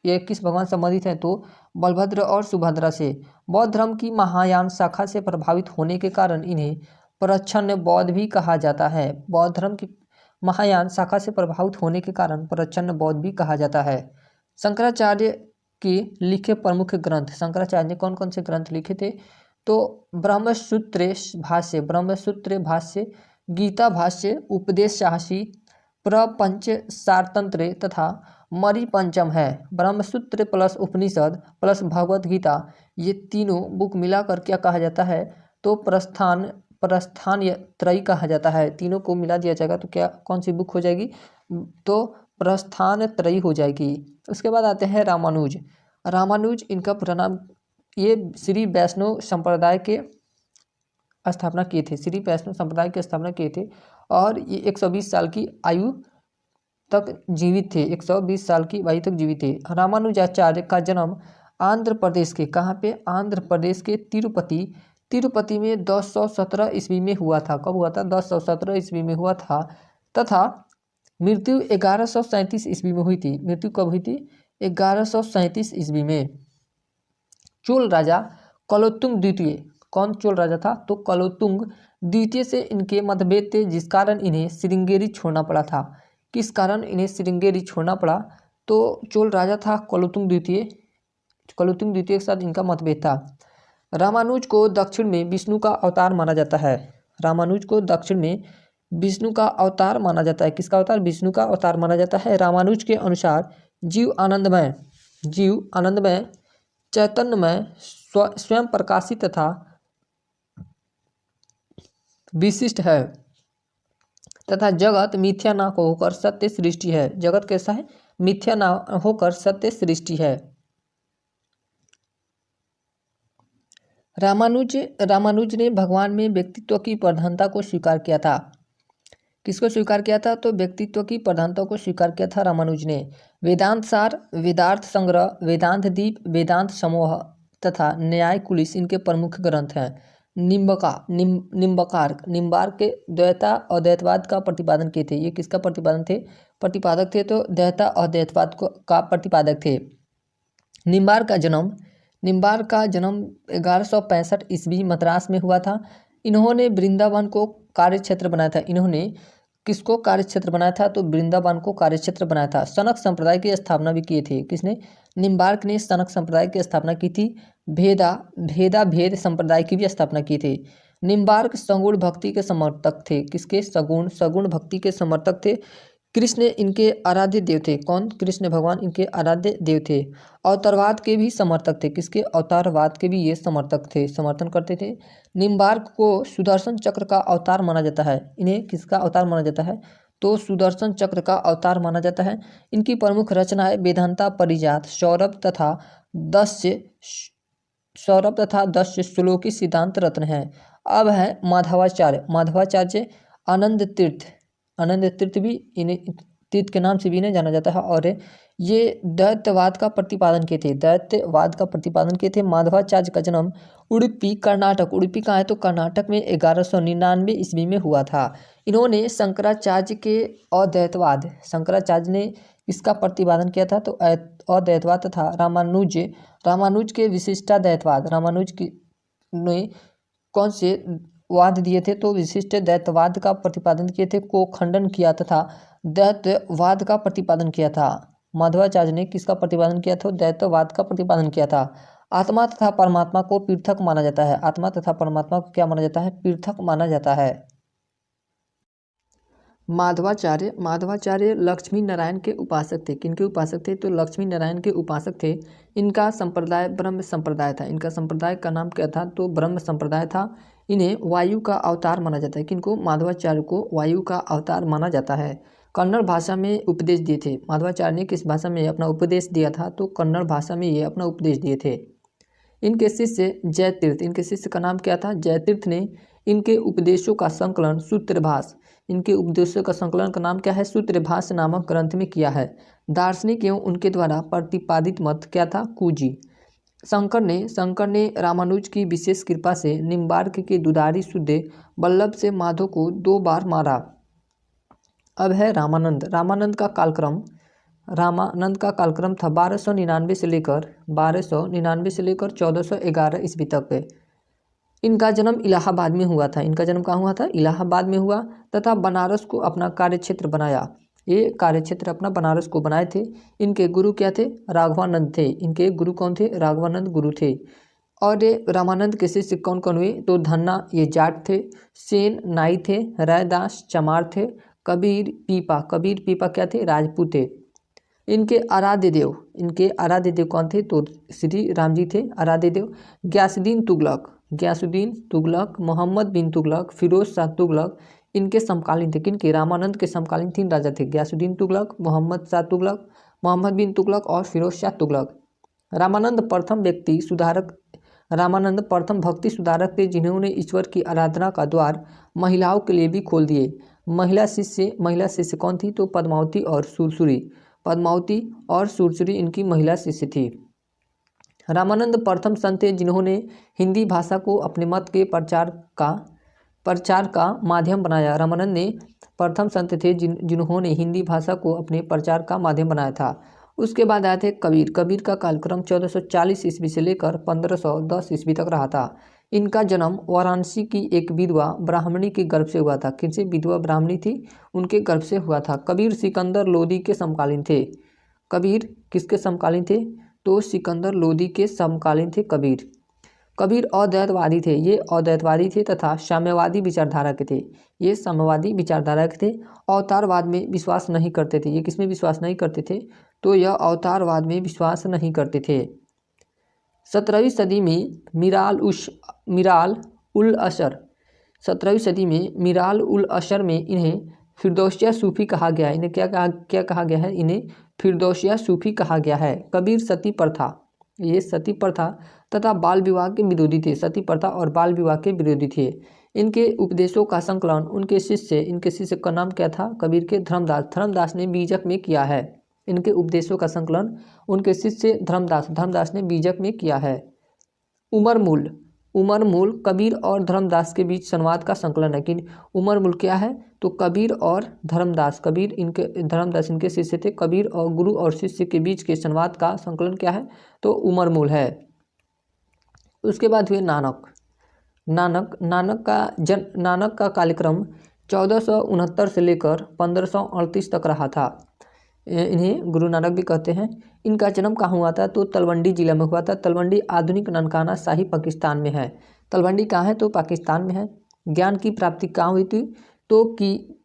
ये किस भगवान से संबंधित है? तो बलभद्र और सुभद्रा से। बौद्ध धर्म की महायान शाखा से प्रभावित होने के कारण इन्हें प्रच्छन्न बौद्ध भी कहा जाता है। बौद्ध धर्म की महायान शाखा से प्रभावित होने के कारण प्रच्छन्न बौद्ध भी कहा जाता है। शंकराचार्य के लिखे प्रमुख ग्रंथ। शंकराचार्य ने कौन कौन से ग्रंथ लिखे थे? तो ब्रह्मसूत्र भाष्य, गीता भाष्य, उपदेश शाहसी, प्रपंच सारतंत्र तथा मणिपंचम है। ब्रह्मसूत्र प्लस उपनिषद प्लस भगवत गीता ये तीनों बुक मिलाकर क्या कहा जाता है? तो प्रस्थान त्रयी कहा जाता है। तीनों को मिला दिया जाएगा तो क्या कौन सी बुक हो जाएगी? तो प्रस्थान त्रयी हो जाएगी। उसके बाद आते हैं रामानुज इनका पूरा नाम। ये श्री वैष्णव संप्रदाय के स्थापना किए थे। श्री वैष्णव संप्रदाय की स्थापना किए थे। और ये 120 साल की आयु तक जीवित थे। 120 साल की आयु तक जीवित थे। रामानुजाचार्य का जन्म आंध्र प्रदेश के कहाँ पे? आंध्र प्रदेश के तिरुपति में 1017 ईस्वी में हुआ था। कब हुआ था? 1017 ईस्वी में हुआ था। तथा मृत्यु 1137 ईस्वी में हुई थी। मृत्यु कब हुई थी? 1137 ईस्वी में। चोल राजा कुलोत्तुंग द्वितीय, कौन चोल राजा था? तो कुलोत्तुंग द्वितीय से इनके मतभेद थे, जिस कारण इन्हें श्रृंगेरी छोड़ना पड़ा था। किस कारण इन्हें श्रृंगेरी छोड़ना पड़ा? तो चोल राजा था कुलोत्तुंग द्वितीय के साथ इनका मतभेद था। रामानुज को दक्षिण में विष्णु का अवतार माना जाता है। किसका अवतार? विष्णु का अवतार माना जाता है। रामानुज के अनुसार जीव आनंदमय चैतन्यमय स्वयं प्रकाशित तथा विशिष्ट है तथा जगत मिथ्या न होकर सत्य सृष्टि है। जगत कैसा है? मिथ्या ना होकर सत्य सृष्टि है। रामानुज ने भगवान में व्यक्तित्व की प्रधानता को स्वीकार किया था। किसको स्वीकार किया था? तो व्यक्तित्व की प्रधानता को स्वीकार किया था रामानुज ने। वेदांत सार, वेदार्थ संग्रह, वेदांत दीप, वेदांत समूह तथा न्याय कुलिस इनके प्रमुख ग्रंथ हैं। निम्बार्क के द्वैता अद्वैतवाद का प्रतिपादन किए थे। ये किसका प्रतिपादक थे? तो द्वैता अद्वैतवाद का प्रतिपादक थे। निम्बार्क का जन्म 1165 ईस्वी मद्रास में हुआ था। इन्होंने वृंदावन को कार्यक्षेत्र बनाया था। इन्होंने किसको कार्यक्षेत्र बनाया था? तो वृंदावन को कार्यक्षेत्र बनाया था। सनक संप्रदाय की स्थापना भी किए थे। किसने? निम्बार्क ने सनक संप्रदाय की स्थापना की थी। भेद संप्रदाय की भी स्थापना की थी। निम्बार्क सगुण भक्ति के समर्थक थे। किसके? सगुण भक्ति के समर्थक थे। कृष्ण इनके आराध्य देव थे। कौन? कृष्ण भगवान इनके आराध्य देव थे। अवतारवाद के भी समर्थक थे। किसके? अवतारवाद के भी ये समर्थक थे, समर्थन करते थे। निम्बार्क को सुदर्शन चक्र का अवतार माना जाता है। इन्हें किसका अवतार माना जाता है? तो सुदर्शन चक्र का अवतार माना जाता है। इनकी प्रमुख रचनाएं वेदांता परिजात, सौरभ तथा दस्य श्लोकी सिद्धांत रत्न है। अब है माधवाचार्य आनंद तीर्थ भी इन्हें तीर्थ के नाम से भी इन्हें जाना जाता है। और ये द्वैतवाद का प्रतिपादन किए थे। माधवाचार्य का जन्म उडुपी कहाँ है? तो कर्नाटक में 1199 ईस्वी में हुआ था। इन्होंने शंकराचार्य ने इसका प्रतिपादन किया था। तो अद्वैतवाद तथा रामानुज के विशिष्टाद्वैतवाद। रामानुज ने कौन से वाद दिए थे? तो विशिष्ट द्वैतवाद का प्रतिपादन किए थे, को खंडन किया तथा द्वैतवाद का प्रतिपादन किया था। माधवाचार्य ने किसका प्रतिपादन किया था? द्वैतवाद का प्रतिपादन किया था। आत्मा तथा परमात्मा को पृथक माना जाता है। आत्मा तथा परमात्मा को क्या माना जाता है? पृथक माना जाता है। माधवाचार्य लक्ष्मी नारायण के उपासक थे। किनके उपासक थे? तो लक्ष्मी नारायण के उपासक थे। इनका संप्रदाय ब्रह्म संप्रदाय था। इनका संप्रदाय का नाम क्या था? तो ब्रह्म संप्रदाय था। इन्हें वायु का अवतार माना जाता है। किनको? माधवाचार्य को वायु का अवतार माना जाता है। कन्नड़ भाषा में उपदेश दिए थे। माधवाचार्य ने किस भाषा में अपना उपदेश दिया था? तो कन्नड़ भाषा में ये अपना उपदेश दिए थे। इनके शिष्य का नाम क्या था? जयतीर्थ ने इनके उपदेशों का संकलन सूत्रभाष्य का नाम क्या है? सूत्रभाष्य नामक ग्रंथ में किया है। दार्शनिक एवं उनके द्वारा प्रतिपादित मत क्या था? कूजी। शंकर ने रामानुज की विशेष कृपा से निम्बार्क के दुधारी शुद्ध वल्लभ से माधव को 2 बार मारा। अब है रामानंद का कालक्रम था 1299 से लेकर 1411 ईस्वी तक। इनका जन्म इलाहाबाद में हुआ था। इनका जन्म कहाँ हुआ था? इलाहाबाद में हुआ तथा बनारस को अपना कार्यक्षेत्र बनाया। ये कार्यक्षेत्र अपना बनारस को बनाए थे। इनके गुरु क्या थे? राघवानंद थे। इनके गुरु कौन थे? राघवानंद गुरु थे। और ये रामानंद के शिष्य कौन कौन हुए? तो धन्ना ये जाट थे, सेन नाई थे, रैदास चमार थे, कबीर पीपा क्या थे? राजपूत थे। इनके आराध्य देव कौन थे? तो श्री राम जी थे आराध्य देव। गयासुद्दीन तुगलक, मोहम्मद बिन तुगलक, फिरोज शाह तुगलक इनके समकालीन थे। किनके? रामानंद के समकालीन 3 राजा थे। गयासुद्दीन तुगलक, मोहम्मद बिन तुगलक और फिरोज शाह तुगलक। रामानंद प्रथम भक्ति सुधारक थे, जिन्होंने ईश्वर की आराधना का द्वार महिलाओं के लिए भी खोल दिए। महिला शिष्य कौन थी? तो पद्मावती और सुरसुरी इनकी महिला शिष्य थी। रामानंद प्रथम संत थे जिन्होंने हिंदी भाषा को अपने मत के प्रचार का माध्यम बनाया। रामानंद ने प्रथम संत थे जिन्होंने हिंदी भाषा को अपने प्रचार का माध्यम बनाया था। उसके बाद आए थे कबीर का कालक्रम 1440 ईस्वी से लेकर 1510 ईस्वी तक रहा था। इनका जन्म वाराणसी की एक विधवा ब्राह्मणी के गर्भ से हुआ था। किनसे? विधवा ब्राह्मणी थी, उनके गर्भ से हुआ था। कबीर सिकंदर लोदी के समकालीन थे। कबीर किसके समकालीन थे? तो सिकंदर लोदी के समकालीन थे कबीर अद्वैतवादी थे। ये अद्वैतवादी थे तथा साम्यवादी विचारधारा के थे। ये साम्यवादी विचारधारा के थे। अवतारवाद में विश्वास नहीं करते थे। ये किसमें विश्वास नहीं करते थे? तो यह अवतारवाद में विश्वास नहीं करते थे। 17वीं सदी में मिराल उल असर में इन्हें फिरदौसिया सूफी कहा गया है। इन्हें क्या कहा गया है? इन्हें फिरदौसिया सूफी कहा गया है। कबीर सती प्रथा, ये सती प्रथा तथा बाल विवाह के विरोधी थे। सती प्रथा और बाल विवाह के विरोधी थे। इनके उपदेशों का संकलन इनके शिष्य का नाम क्या था? कबीर के धर्मदास ने बीजक में किया है। इनके उपदेशों का संकलन उनके शिष्य धर्मदास ने बीजक में किया है। उमर मूल कबीर और धर्मदास के बीच संवाद का संकलन है। कि उमर मूल क्या है? तो कबीर और धर्मदास, धर्मदास इनके शिष्य थे। कबीर और गुरु और शिष्य के बीच के संवाद का संकलन क्या है? तो उमर मूल है। उसके बाद हुए नानक का कार्यक्रम 1469 से लेकर 1538 तक रहा था। इन्हें गुरु नानक भी कहते हैं। इनका जन्म कहाँ हुआ था? तो तलवंडी जिला में हुआ था। तलवंडी आधुनिक ननकाना शाही पाकिस्तान में है। तलवंडी कहाँ है? तो पाकिस्तान में है। ज्ञान की प्राप्ति कहाँ हुई थी? तो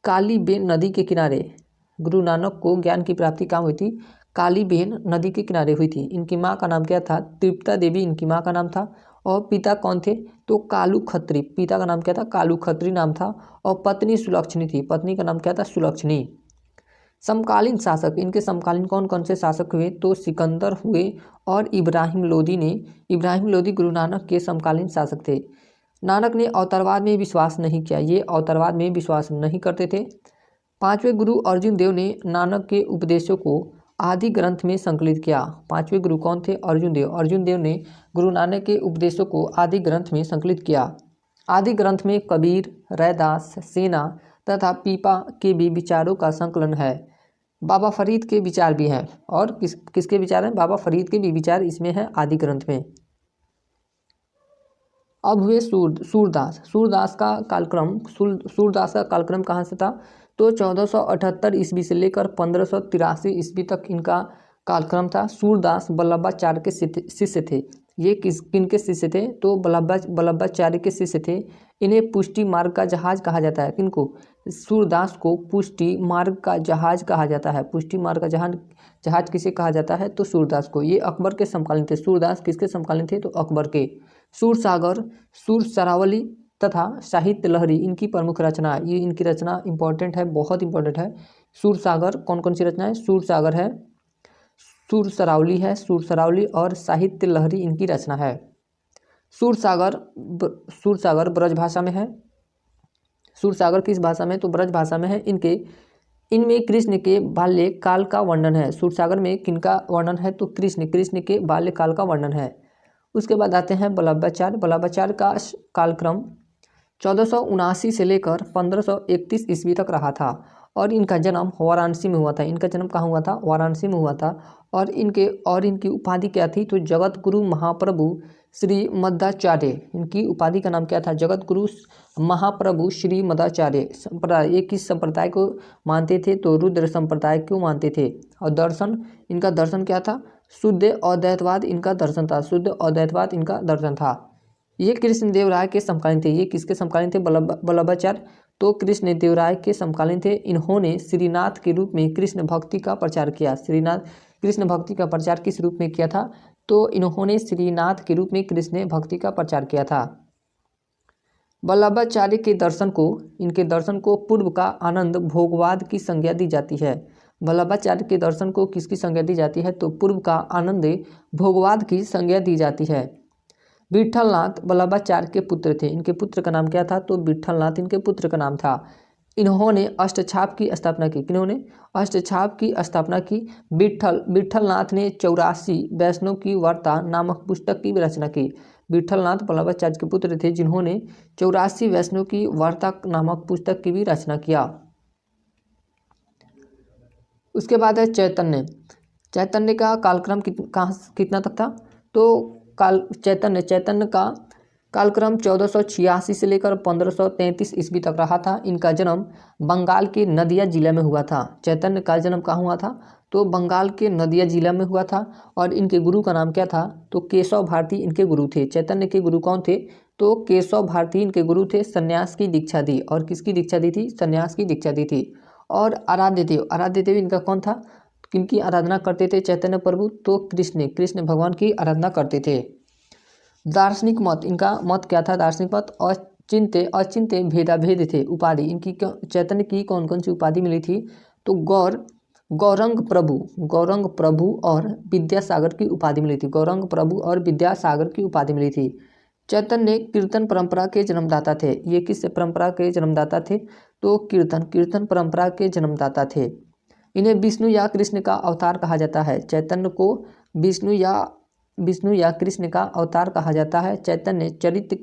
काली बेन नदी के किनारे। गुरु नानक को ज्ञान की प्राप्ति कहाँ हुई थी? काली बेन नदी के किनारे हुई थी। इनकी माँ का नाम क्या था? तृप्ता देवी इनकी माँ का नाम था। और पिता कौन थे? तो कालू खत्री। पिता का नाम क्या था? कालू खत्री नाम था। और पत्नी सुलक्षणी थी। पत्नी का नाम क्या था? सुलक्षणी। समकालीन शासक, इनके समकालीन कौन कौन से शासक हुए? तो सिकंदर हुए और इब्राहिम लोदी गुरु नानक के समकालीन शासक थे। नानक ने अवतारवाद में विश्वास नहीं किया। ये अवतारवाद में विश्वास नहीं करते थे। पांचवें गुरु अर्जुन देव ने नानक के उपदेशों को आदि ग्रंथ में संकलित किया। पांचवें गुरु कौन थे? अर्जुन देव ने गुरु नानक के उपदेशों को आदि ग्रंथ में संकलित किया। आदि ग्रंथ में कबीर, रैदास, सेना तथा पीपा के भी विचारों का संकलन है। बाबा फरीद के विचार भी हैं। और किसके विचार हैं? बाबा फरीद के भी विचार इसमें हैं आदि ग्रंथ में। अब हुए सूरदास का कालक्रम कहाँ से था? तो 1478 ईस्वी से लेकर 1583 ईस्वी तक इनका कालक्रम था। सूरदास वल्लभाचार्य के शिष्य थे। ये किनके शिष्य थे? तो वल्लभाचार्य के शिष्य थे। इन्हें पुष्टि मार्ग का जहाज कहा जाता है। किनको? सूरदास को पुष्टि मार्ग का जहाज कहा जाता है। पुष्टि मार्ग का जहाज किसे कहा जाता है? तो सूरदास को। ये अकबर के समकालीन थे। सूरदास किसके समकालीन थे? तो अकबर के। सूरसागर, सूरसरावली तथा साहित्य लहरी इनकी प्रमुख रचना। ये इनकी रचना इंपॉर्टेंट है, बहुत इंपॉर्टेंट है। सूरसागर कौन कौन सी रचना है? सूरसागर है, सूरसरावली और साहित्य लहरी इनकी रचना है। सूरसागर ब्रज भाषा में है। सूरसागर किस भाषा में? तो ब्रज भाषा में है। इनमें कृष्ण के बाल्यकाल का वर्णन है। सूरसागर में किनका वर्णन है? तो कृष्ण के बाल्यकाल का वर्णन है। उसके बाद आते हैं वल्लभाचार्य का कालक्रम 1479 से लेकर 1531 ईस्वी तक रहा था। और इनका जन्म वाराणसी में हुआ था। इनका जन्म कहाँ हुआ था? वाराणसी में हुआ था। और इनकी उपाधि क्या थी? तो जगत गुरु महाप्रभु श्री मध्वाचार्य। इनकी उपाधि का नाम क्या था? जगत गुरु महाप्रभु श्री मध्वाचार्य। संप्रदाय, ये किस संप्रदाय को मानते थे? तो रुद्र संप्रदाय को मानते थे। और इनका दर्शन क्या था? शुद्ध अद्वैतवाद इनका दर्शन था। शुद्ध अद्वैतवाद इनका दर्शन था। ये कृष्णदेव राय के समकालीन थे। ये किसके समकालीन थे? वल्लभाचार्य तो कृष्णदेव राय के समकालीन थे। इन्होंने श्रीनाथ के रूप में कृष्ण भक्ति का प्रचार किया। कृष्ण भक्ति का प्रचार किस रूप में किया था? तो इन्होंने श्रीनाथ के रूप में कृष्ण भक्ति का प्रचार किया था। वल्लभाचार्य के इनके दर्शन को पूर्व का आनंद भोगवाद की संज्ञा दी जाती है। वल्लभाचार्य के दर्शन को किसकी संज्ञा दी जाती है? तो पूर्व का आनंद भोगवाद की संज्ञा दी जाती है। विठलनाथ वल्लभाचार्य के पुत्र थे। इनके पुत्र का नाम क्या था? तो विठलनाथ इनके पुत्र का नाम था। इन्होंने अष्टछाप की स्थापना की। किन्होंने अष्टछाप की स्थापना की? विठलनाथ ने 84 वैष्णव की वार्ता नामक पुस्तक की रचना की। विठलनाथ वल्लभाचार्य के पुत्र थे जिन्होंने 84 वैष्णव की वार्ता नामक पुस्तक की भी रचना किया। उसके बाद है चैतन्य का कालक्रम कितना तक था? तो चैतन्य का कालक्रम 1486 से लेकर 1533 ईस्वी तक रहा था। इनका जन्म बंगाल के नदिया जिला में हुआ था। चैतन्य का जन्म कहाँ हुआ था? तो बंगाल के नदिया जिला में हुआ था। और इनके गुरु का नाम क्या था? तो केशव भारती इनके गुरु थे। चैतन्य के गुरु कौन थे? तो केशव भारती इनके गुरु थे। सन्यास की दीक्षा दी। और किसकी दीक्षा दी थी? सन्यास की दीक्षा दी थी। और आराध्य देव इनका कौन था? किनकी आराधना करते थे चैतन्य प्रभु? तो कृष्ण भगवान की आराधना करते थे। दार्शनिक मत, इनका मत क्या था? दार्शनिक मत अचिंत्य भेदाभेद थे। उपाधि इनकी चैतन्य की कौन कौन सी उपाधि मिली थी? तो गौर गौरंग प्रभु और विद्यासागर की उपाधि मिली थी। गौरंग प्रभु और विद्यासागर की उपाधि मिली थी। चैतन्य कीर्तन परंपरा के जन्मदाता थे। ये किस परंपरा के जन्मदाता थे? तो कीर्तन परंपरा के जन्मदाता थे। इन्हें विष्णु या कृष्ण का अवतार कहा जाता है। चैतन्य को विष्णु या कृष्ण का अवतार कहा जाता है। चैतन्य चरित्र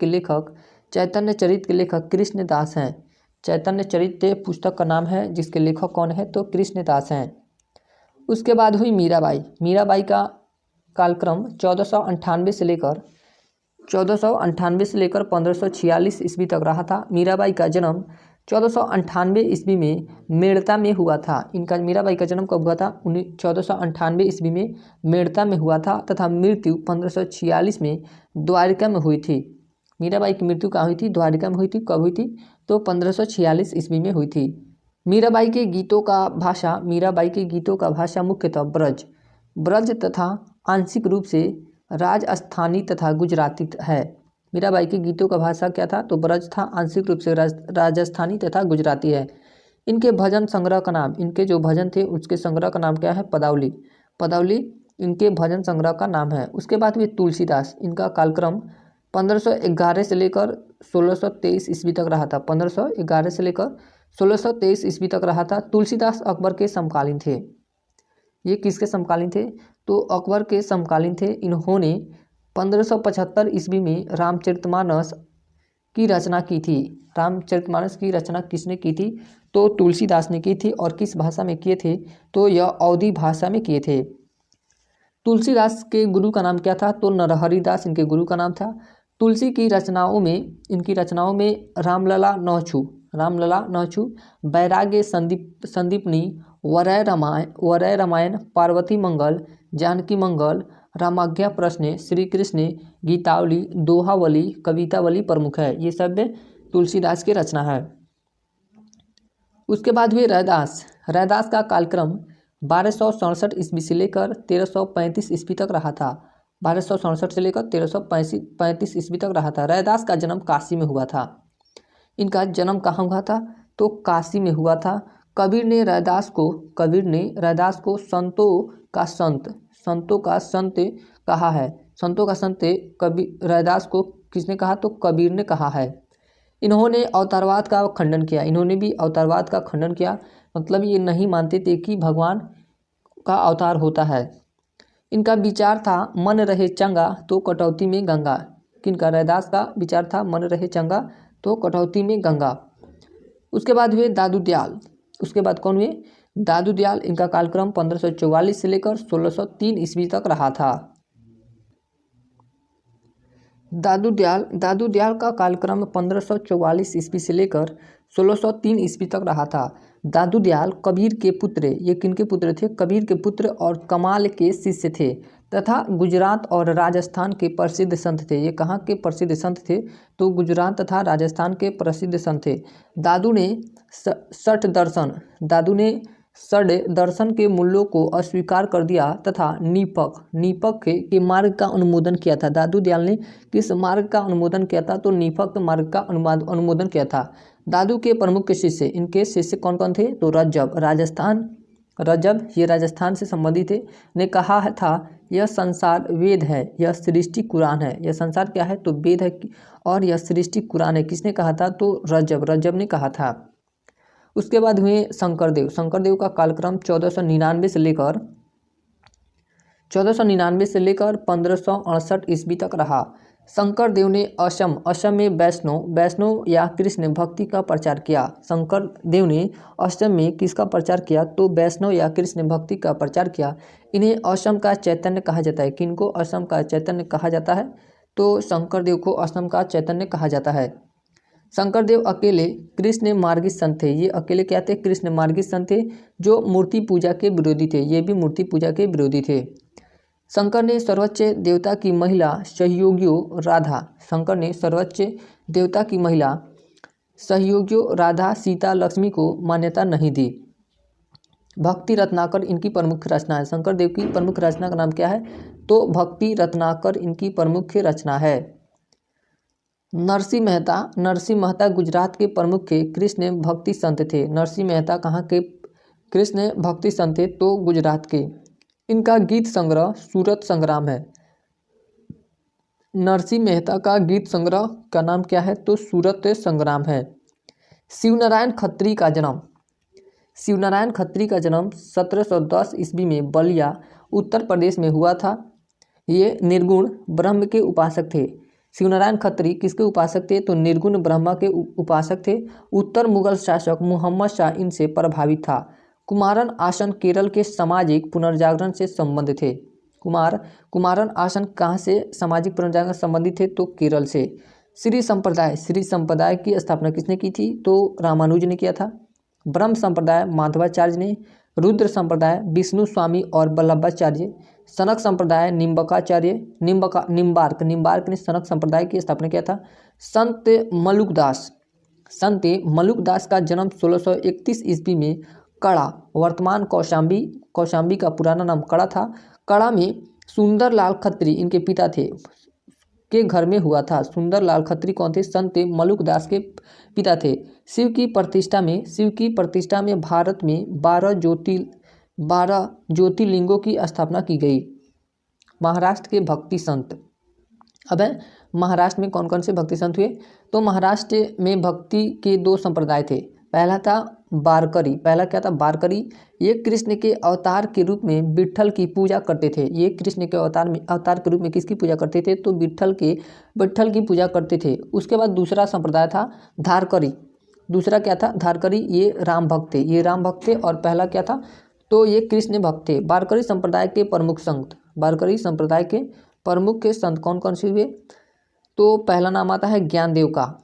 के लेखक कृष्णदास हैं। चैतन्य चरित्र पुस्तक का नाम है, जिसके लेखक कौन है? तो कृष्णदास हैं। उसके बाद हुई मीराबाई। मीराबाई का कालक्रम 1498 से लेकर 1546 ईस्वी तक रहा था। मीराबाई का जन्म 1498 ईस्वी में मेड़ता में हुआ था। मीराबाई का जन्म कब हुआ था? 1498 ईस्वी में मेड़ता में हुआ था तथा मृत्यु 1546 में द्वारिका में हुई थी। मीराबाई की मृत्यु कहाँ हुई थी? द्वारिका में हुई थी। कब हुई थी? तो 1546 ईस्वी में हुई थी। मीराबाई के गीतों का भाषा मुख्यतः ब्रज तथा आंशिक रूप से राजस्थानी तथा गुजराती है। मीराबाई के गीतों का भाषा क्या था? तो ब्रज था, आंशिक रूप से राजस्थानी तथा गुजराती है। इनके भजन संग्रह का नाम, इनके जो भजन थे उसके संग्रह का नाम क्या है? पदावली इनके भजन संग्रह का नाम है। उसके बाद हुए तुलसीदास। इनका कालक्रम 1511 से लेकर 1623 ईस्वी तक रहा था। 1511 से लेकर 1623 ईस्वी तक रहा था। तुलसीदास अकबर के समकालीन थे। ये किसके समकालीन थे? तो अकबर के समकालीन थे। इन्होंने 1575 ईस्वी में रामचरितमानस की रचना की थी। रामचरितमानस की रचना किसने की थी? तो तुलसीदास ने की थी। और किस भाषा में किए थे? तो यह अवधी भाषा में किए थे। तुलसीदास के गुरु का नाम क्या था? तो नरहरिदास इनके गुरु का नाम था। तुलसी की रचनाओं में रामलला नौछू, वैराग्य संदीपनी, वरय रामायण, पार्वती मंगल, जानकी मंगल, रामाज्ञा प्रश्न, श्री कृष्ण, गीतावली, दोहावली, कवितावली प्रमुख है। ये सब तुलसीदास की रचना है। उसके बाद हुए रैदास का कालक्रम 1267 ईस्वी से लेकर 1335 ईस्वी तक रहा था। 1267 से लेकर 1335 ईस्वी तक रहा था। रैदास का जन्म काशी में हुआ था। इनका जन्म कहाँ हुआ था? तो काशी में हुआ था। कबीर ने रैदास को संतों का संत कहा है। संतों का संत रैदास को किसने कहा? तो कबीर ने कहा है। इन्होंने अवतारवाद का खंडन किया। मतलब ये नहीं मानते थे कि भगवान का अवतार होता है। इनका विचार था मन रहे चंगा तो कटौती में गंगा। किनका? रैदास का विचार था मन रहे चंगा तो कटौती में गंगा। उसके बाद हुए दादू दयाल। उसके बाद कौन हुए? दादू दयाल। इनका कालक्रम 1544 से लेकर 1603 ईस्वी तक रहा था। दादू दयाल का कालक्रम 1544 ईस्वी से लेकर 1603 ईस्वी तक रहा था। दादू दयाल कबीर के पुत्र, ये किनके पुत्र थे? कबीर के पुत्र और कमाल के शिष्य थे तथा गुजरात और राजस्थान के प्रसिद्ध संत थे। ये कहाँ के प्रसिद्ध संत थे? तो गुजरात तथा राजस्थान के प्रसिद्ध संत थे। दादू ने षड दर्शन के मूल्यों को अस्वीकार कर दिया तथा नीपक के मार्ग का अनुमोदन किया था। दादू दयाल ने किस मार्ग का अनुमोदन किया था? तो नीपक मार्ग का अनुमोदन किया था। दादू के प्रमुख शिष्य, इनके शिष्य कौन कौन थे? तो रजब ये राजस्थान से संबंधित थे, ने कहा था यह संसार वेद है, यह सृष्टि कुरान है। यह संसार क्या है? तो वेद है और यह सृष्टि कुरान है। किसने कहा था? तो रजब ने कहा था। उसके बाद हुए शंकरदेव का कालक्रम 1499 से लेकर 1568 ईस्वी तक रहा। शंकरदेव ने असम में वैष्णव या कृष्ण भक्ति का प्रचार किया। शंकरदेव ने असम में किसका प्रचार किया? तो वैष्णव या कृष्ण भक्ति का प्रचार किया। इन्हें असम का चैतन्य कहा जाता है। किनको असम का चैतन्य कहा जाता है? तो शंकरदेव को असम का चैतन्य कहा जाता है। शंकरदेव अकेले कृष्ण मार्गी संत थे। ये अकेले क्या थे? कृष्ण मार्गी संत थे, जो मूर्ति पूजा के विरोधी थे। ये भी मूर्ति पूजा के विरोधी थे। शंकर ने सर्वोच्च देवता की महिला सहयोगियों राधा सीता लक्ष्मी को मान्यता नहीं दी। भक्ति रत्नाकर इनकी प्रमुख रचना है। शंकरदेव की प्रमुख रचना का नाम क्या है? तो भक्ति रत्नाकर इनकी प्रमुख रचना है। नरसिंह मेहता गुजरात के प्रमुख कृष्ण भक्ति संत थे। नरसिंह मेहता कहाँ के कृष्ण भक्ति संत थे तो गुजरात के। इनका गीत संग्रह सूरत संग्राम है। नरसिंह मेहता का गीत संग्रह का नाम क्या है तो सूरत संग्राम है। शिवनारायण खत्री का जन्म। शिवनारायण खत्री का जन्म 1710 ईस्वी में बलिया उत्तर प्रदेश में हुआ था। ये निर्गुण ब्रह्म के उपासक थे। शिवनारायण खत्री किसके उपासक थे तो निर्गुण ब्रह्मा के उपासक थे। उत्तर मुगल शासक मोहम्मद शाह इनसे प्रभावित था। कुमारन आसन केरल के सामाजिक पुनर्जागरण से संबंधित थे। कुमारन आसन कहाँ से सामाजिक पुनर्जागरण संबंधित थे तो केरल से। श्री संप्रदाय की स्थापना किसने की थी तो रामानुज ने किया था। ब्रह्म संप्रदाय माधवाचार्य ने। रुद्र संप्रदाय विष्णु स्वामी और वल्लभाचार्य। सनक संप्रदाय निम्बार्क ने सनक संप्रदाय की स्थापना किया था। संत मलुकदास का जन्म 1631 ईस्वी में कड़ा, वर्तमान कौशाम्बी का पुराना नाम कड़ा था। कड़ा में सुंदरलाल खत्री इनके पिता थे के घर में हुआ था। सुंदरलाल खत्री कौन थे? संत मलुकदास के पिता थे। शिव की प्रतिष्ठा में भारत में 12 ज्योतिर्लिंगों की स्थापना की गई। महाराष्ट्र के भक्ति संत। अब महाराष्ट्र में कौन कौन से भक्ति संत हुए तो महाराष्ट्र में भक्ति के 2 संप्रदाय थे। पहला था वारकरी। पहला क्या था? वारकरी। ये कृष्ण के अवतार के रूप में विट्ठल की पूजा करते थे। ये कृष्ण के अवतार के रूप में किसकी पूजा करते थे तो विट्ठल की पूजा करते थे। उसके बाद दूसरा संप्रदाय था धारकरी। दूसरा क्या था? धारकरी। ये राम भक्त थे। और पहला क्या था तो ये कृष्ण भक्त थे। वारकरी संप्रदाय के प्रमुख संत कौन कौन से हुए तो पहला नाम आता है ज्ञानदेव का।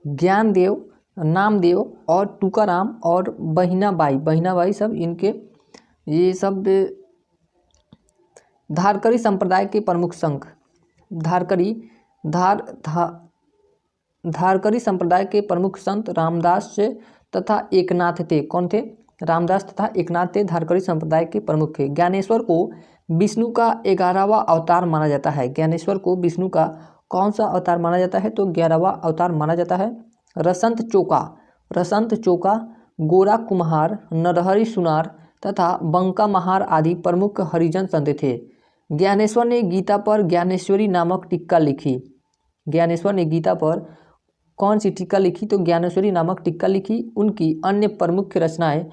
ज्ञानदेव, नामदेव और तुकाराम और बहिनाबाई सब इनके ये सब धारकरी संप्रदाय के प्रमुख संघ। धारकरी संप्रदाय के प्रमुख संत रामदास तथा एकनाथ थे। कौन थे? रामदास तथा एकनाथ थे धारकरी संप्रदाय के प्रमुख थे। ज्ञानेश्वर को विष्णु का 11वां अवतार माना जाता है। ज्ञानेश्वर को विष्णु का कौन सा अवतार माना जाता है तो 11वां अवतार माना जाता है। रसंत चोका, गोरा कुम्हार, नरहरि सुनार तथा बंका महार आदि प्रमुख हरिजन संत थे। ज्ञानेश्वर ने गीता पर ज्ञानेश्वरी नामक टीका लिखी। ज्ञानेश्वर ने गीता पर कौन सी टीका लिखी तो ज्ञानेश्वरी नामक टीका लिखी। उनकी अन्य प्रमुख रचनाएं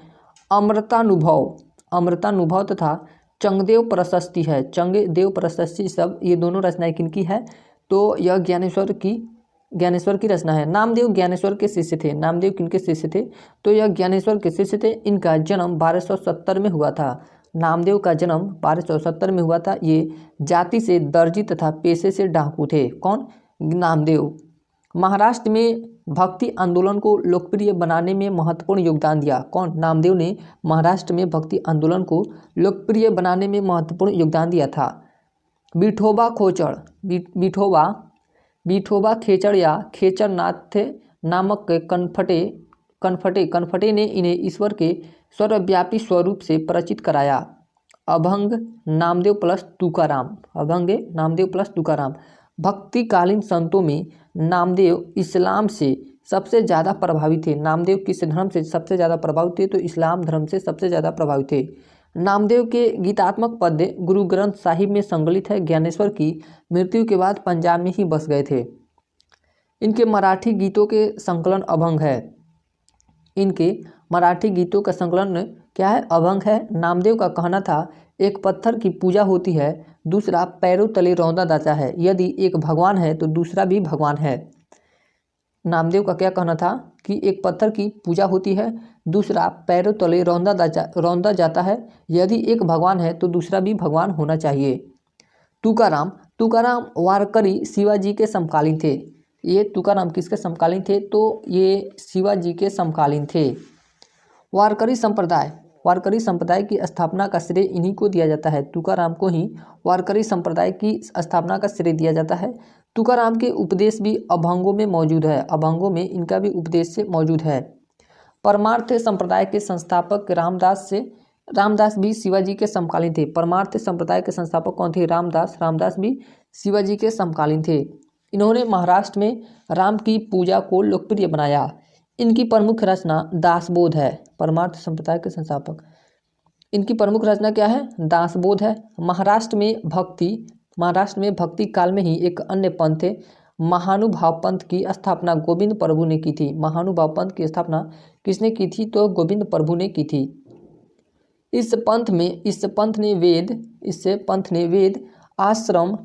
अमृतानुभव तथा चंगदेव प्रशस्ति है। चंगदेव प्रशस्ति सब ये दोनों रचनाएं किनकी है तो यह ज्ञानेश्वर की रचना है। नामदेव ज्ञानेश्वर के शिष्य थे। नामदेव किनके शिष्य थे तो यह ज्ञानेश्वर के शिष्य थे। इनका जन्म 1270 में हुआ था। नामदेव का जन्म 1270 में हुआ था। ये जाति से दर्जी तथा पेशे से डाकू थे। कौन? नामदेव। महाराष्ट्र में भक्ति आंदोलन को लोकप्रिय बनाने में महत्वपूर्ण योगदान दिया। कौन? नामदेव ने महाराष्ट्र में भक्ति आंदोलन को लोकप्रिय बनाने में महत्वपूर्ण योगदान दिया था। विठोबा खेचड़ या खेचरनाथ नामक कनफटे ने इन्हें ईश्वर के सर्वव्यापी स्वरूप से परिचित कराया। अभंग नामदेव प्लस तुकाराम। भक्तिकालीन संतों में नामदेव इस्लाम से सबसे ज़्यादा प्रभावित थे। नामदेव किस धर्म से सबसे ज़्यादा प्रभावित थे तो इस्लाम धर्म से सबसे ज़्यादा प्रभावित थे। नामदेव के गीतात्मक पद्य गुरु ग्रंथ साहिब में संकलित है। ज्ञानेश्वर की मृत्यु के बाद पंजाब में ही बस गए थे। इनके मराठी गीतों के संकलन अभंग है। इनके मराठी गीतों का संकलन क्या है? अभंग है। नामदेव का कहना था एक पत्थर की पूजा होती है, दूसरा पैरों तले रौंदा जाता है। यदि एक भगवान है तो दूसरा भी भगवान है। नामदेव का क्या कहना था कि एक पत्थर की पूजा होती है, दूसरा पैरों तले रौंदा जाता है। यदि एक भगवान है तो दूसरा भी भगवान होना चाहिए। तुकाराम वारकरी शिवाजी के समकालीन थे। ये तुकाराम किसके समकालीन थे तो ये शिवाजी के समकालीन थे। वारकरी संप्रदाय की स्थापना का श्रेय इन्हीं को दिया जाता है। तुकाराम को ही वारकरी संप्रदाय की स्थापना का श्रेय दिया जाता है। तुकाराम के उपदेश भी अभंगों में मौजूद है। अभंगों में इनका भी उपदेश से मौजूद है। परमार्थ संप्रदाय के संस्थापक रामदास भी शिवाजी के समकालीन थे। परमार्थ संप्रदाय के संस्थापक कौन थे? रामदास भी शिवाजी के समकालीन थे। इन्होंने महाराष्ट्र में राम की पूजा को लोकप्रिय बनाया। इनकी प्रमुख रचना दासबोध है। परमार्थ संप्रदाय के संस्थापक, इनकी प्रमुख रचना क्या है? दासबोध है। महाराष्ट्र में भक्ति काल में ही एक अन्य पंथ थे, महानुभाव पंथ की स्थापना गोविंद प्रभु ने की थी। महानुभाव पंथ की स्थापना किसने की थी? तो गोविंद प्रभु ने की थी। इस पंथ ने वेद आश्रम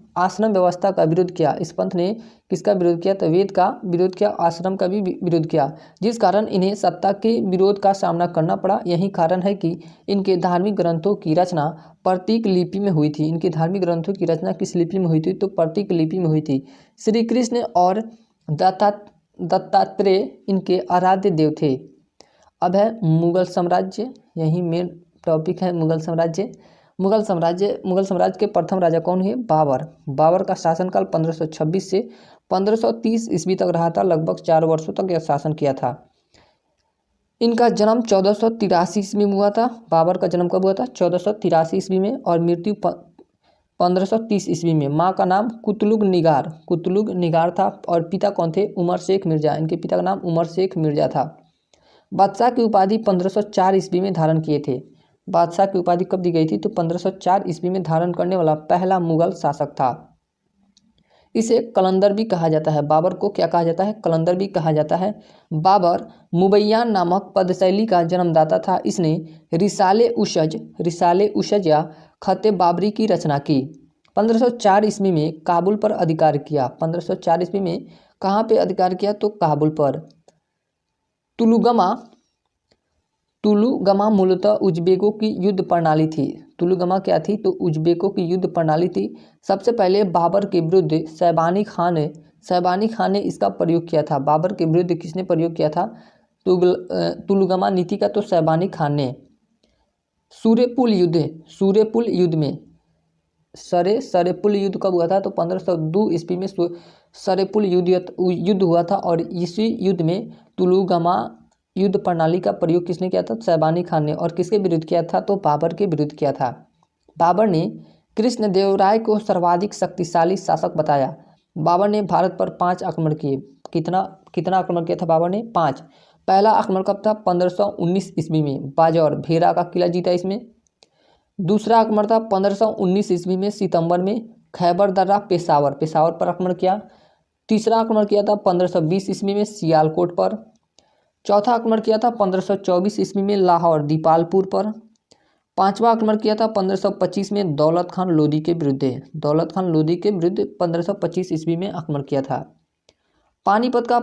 व्यवस्था का विरोध किया। इस पंथ ने किसका विरोध किया? तो वेद का विरोध किया, आश्रम का भी विरोध किया, जिस कारण इन्हें सत्ता के विरोध का सामना करना पड़ा। यही कारण है कि इनके धार्मिक ग्रंथों की रचना प्रतीक लिपि में हुई थी। इनके धार्मिक ग्रंथों की रचना किस लिपि में हुई थी? तो प्रतीक लिपि में हुई थी। श्री कृष्ण और दत्तात्रेय इनके आराध्य देव थे। अब है मुगल साम्राज्य, यही मेन टॉपिक है मुगल साम्राज्य। मुगल साम्राज्य के प्रथम राजा कौन है? बाबर का शासनकाल 1526 से 1530 ईस्वी तक रहा था। लगभग 4 वर्षों तक यह शासन किया था। इनका जन्म 1483 ईस्वी में हुआ था। बाबर का जन्म कब हुआ था? 1483 ईस्वी में, और मृत्यु 1530 ईस्वी में। माँ का नाम कुतलुग निगार था, और पिता कौन थे? उमर शेख मिर्जा। इनके पिता का नाम उमर शेख मिर्जा था। बादशाह की उपाधि 1504 ईस्वी में धारण किए थे। बादशाह की उपाधि कब दी गई थी? तो 1504 ईस्वी में धारण करने वाला पहला मुगल शासक था। इसे कलंदर भी कहा जाता है। बाबर को क्या कहा जाता है? कलंदर भी कहा जाता है। बाबर मुबैयान नामक पदशैली का जन्मदाता था। इसने रिसाले उशज या खते बाबरी की रचना की। 1504 ईस्वी में काबुल पर अधिकार किया। 1504 ईस्वी में कहाँ पे अधिकार किया? तो काबुल पर। तुलुगमा मूलतः उज्बेकों की युद्ध प्रणाली थी। तुलुगमा क्या थी? तो उज्बेकों की युद्ध प्रणाली थी। सबसे पहले बाबर के विरुद्ध शैबानी खान ने इसका प्रयोग किया था। बाबर के विरुद्ध किसने प्रयोग किया था? तुलुगमा नीति का तो शैबानी खान ने। सूर्यपुल युद्ध में सरेपुल युद्ध कब हुआ था? तो 1502 ईस्वी में सरेपुल युद्ध हुआ था, और इसी युद्ध में तुलुगमा युद्ध प्रणाली का प्रयोग किसने किया था? शैबानी खान ने। और किसके विरुद्ध किया था? तो बाबर के विरुद्ध किया था। बाबर ने कृष्णदेवराय को सर्वाधिक शक्तिशाली शासक बताया। बाबर ने भारत पर 5 आक्रमण किए। कितना आक्रमण किया था बाबर ने? 5। पहला आक्रमण कब था? 1519 ईस्वी में। बाजौर भेरा का किला जीता इसमें। दूसरा आक्रमण था 1519 ईस्वी में सितंबर में खैबर दर्रा पेशावर पर आक्रमण किया। तीसरा आक्रमण किया था 1520 ईस्वी में सियालकोट पर। चौथा आक्रमण किया था 1524 ईस्वी में लाहौर दीपालपुर पर। पांचवा आक्रमण किया था 1525 में दौलत खान लोदी के विरुद्ध 1525 ईस्वी में आक्रमण किया था। पानीपत का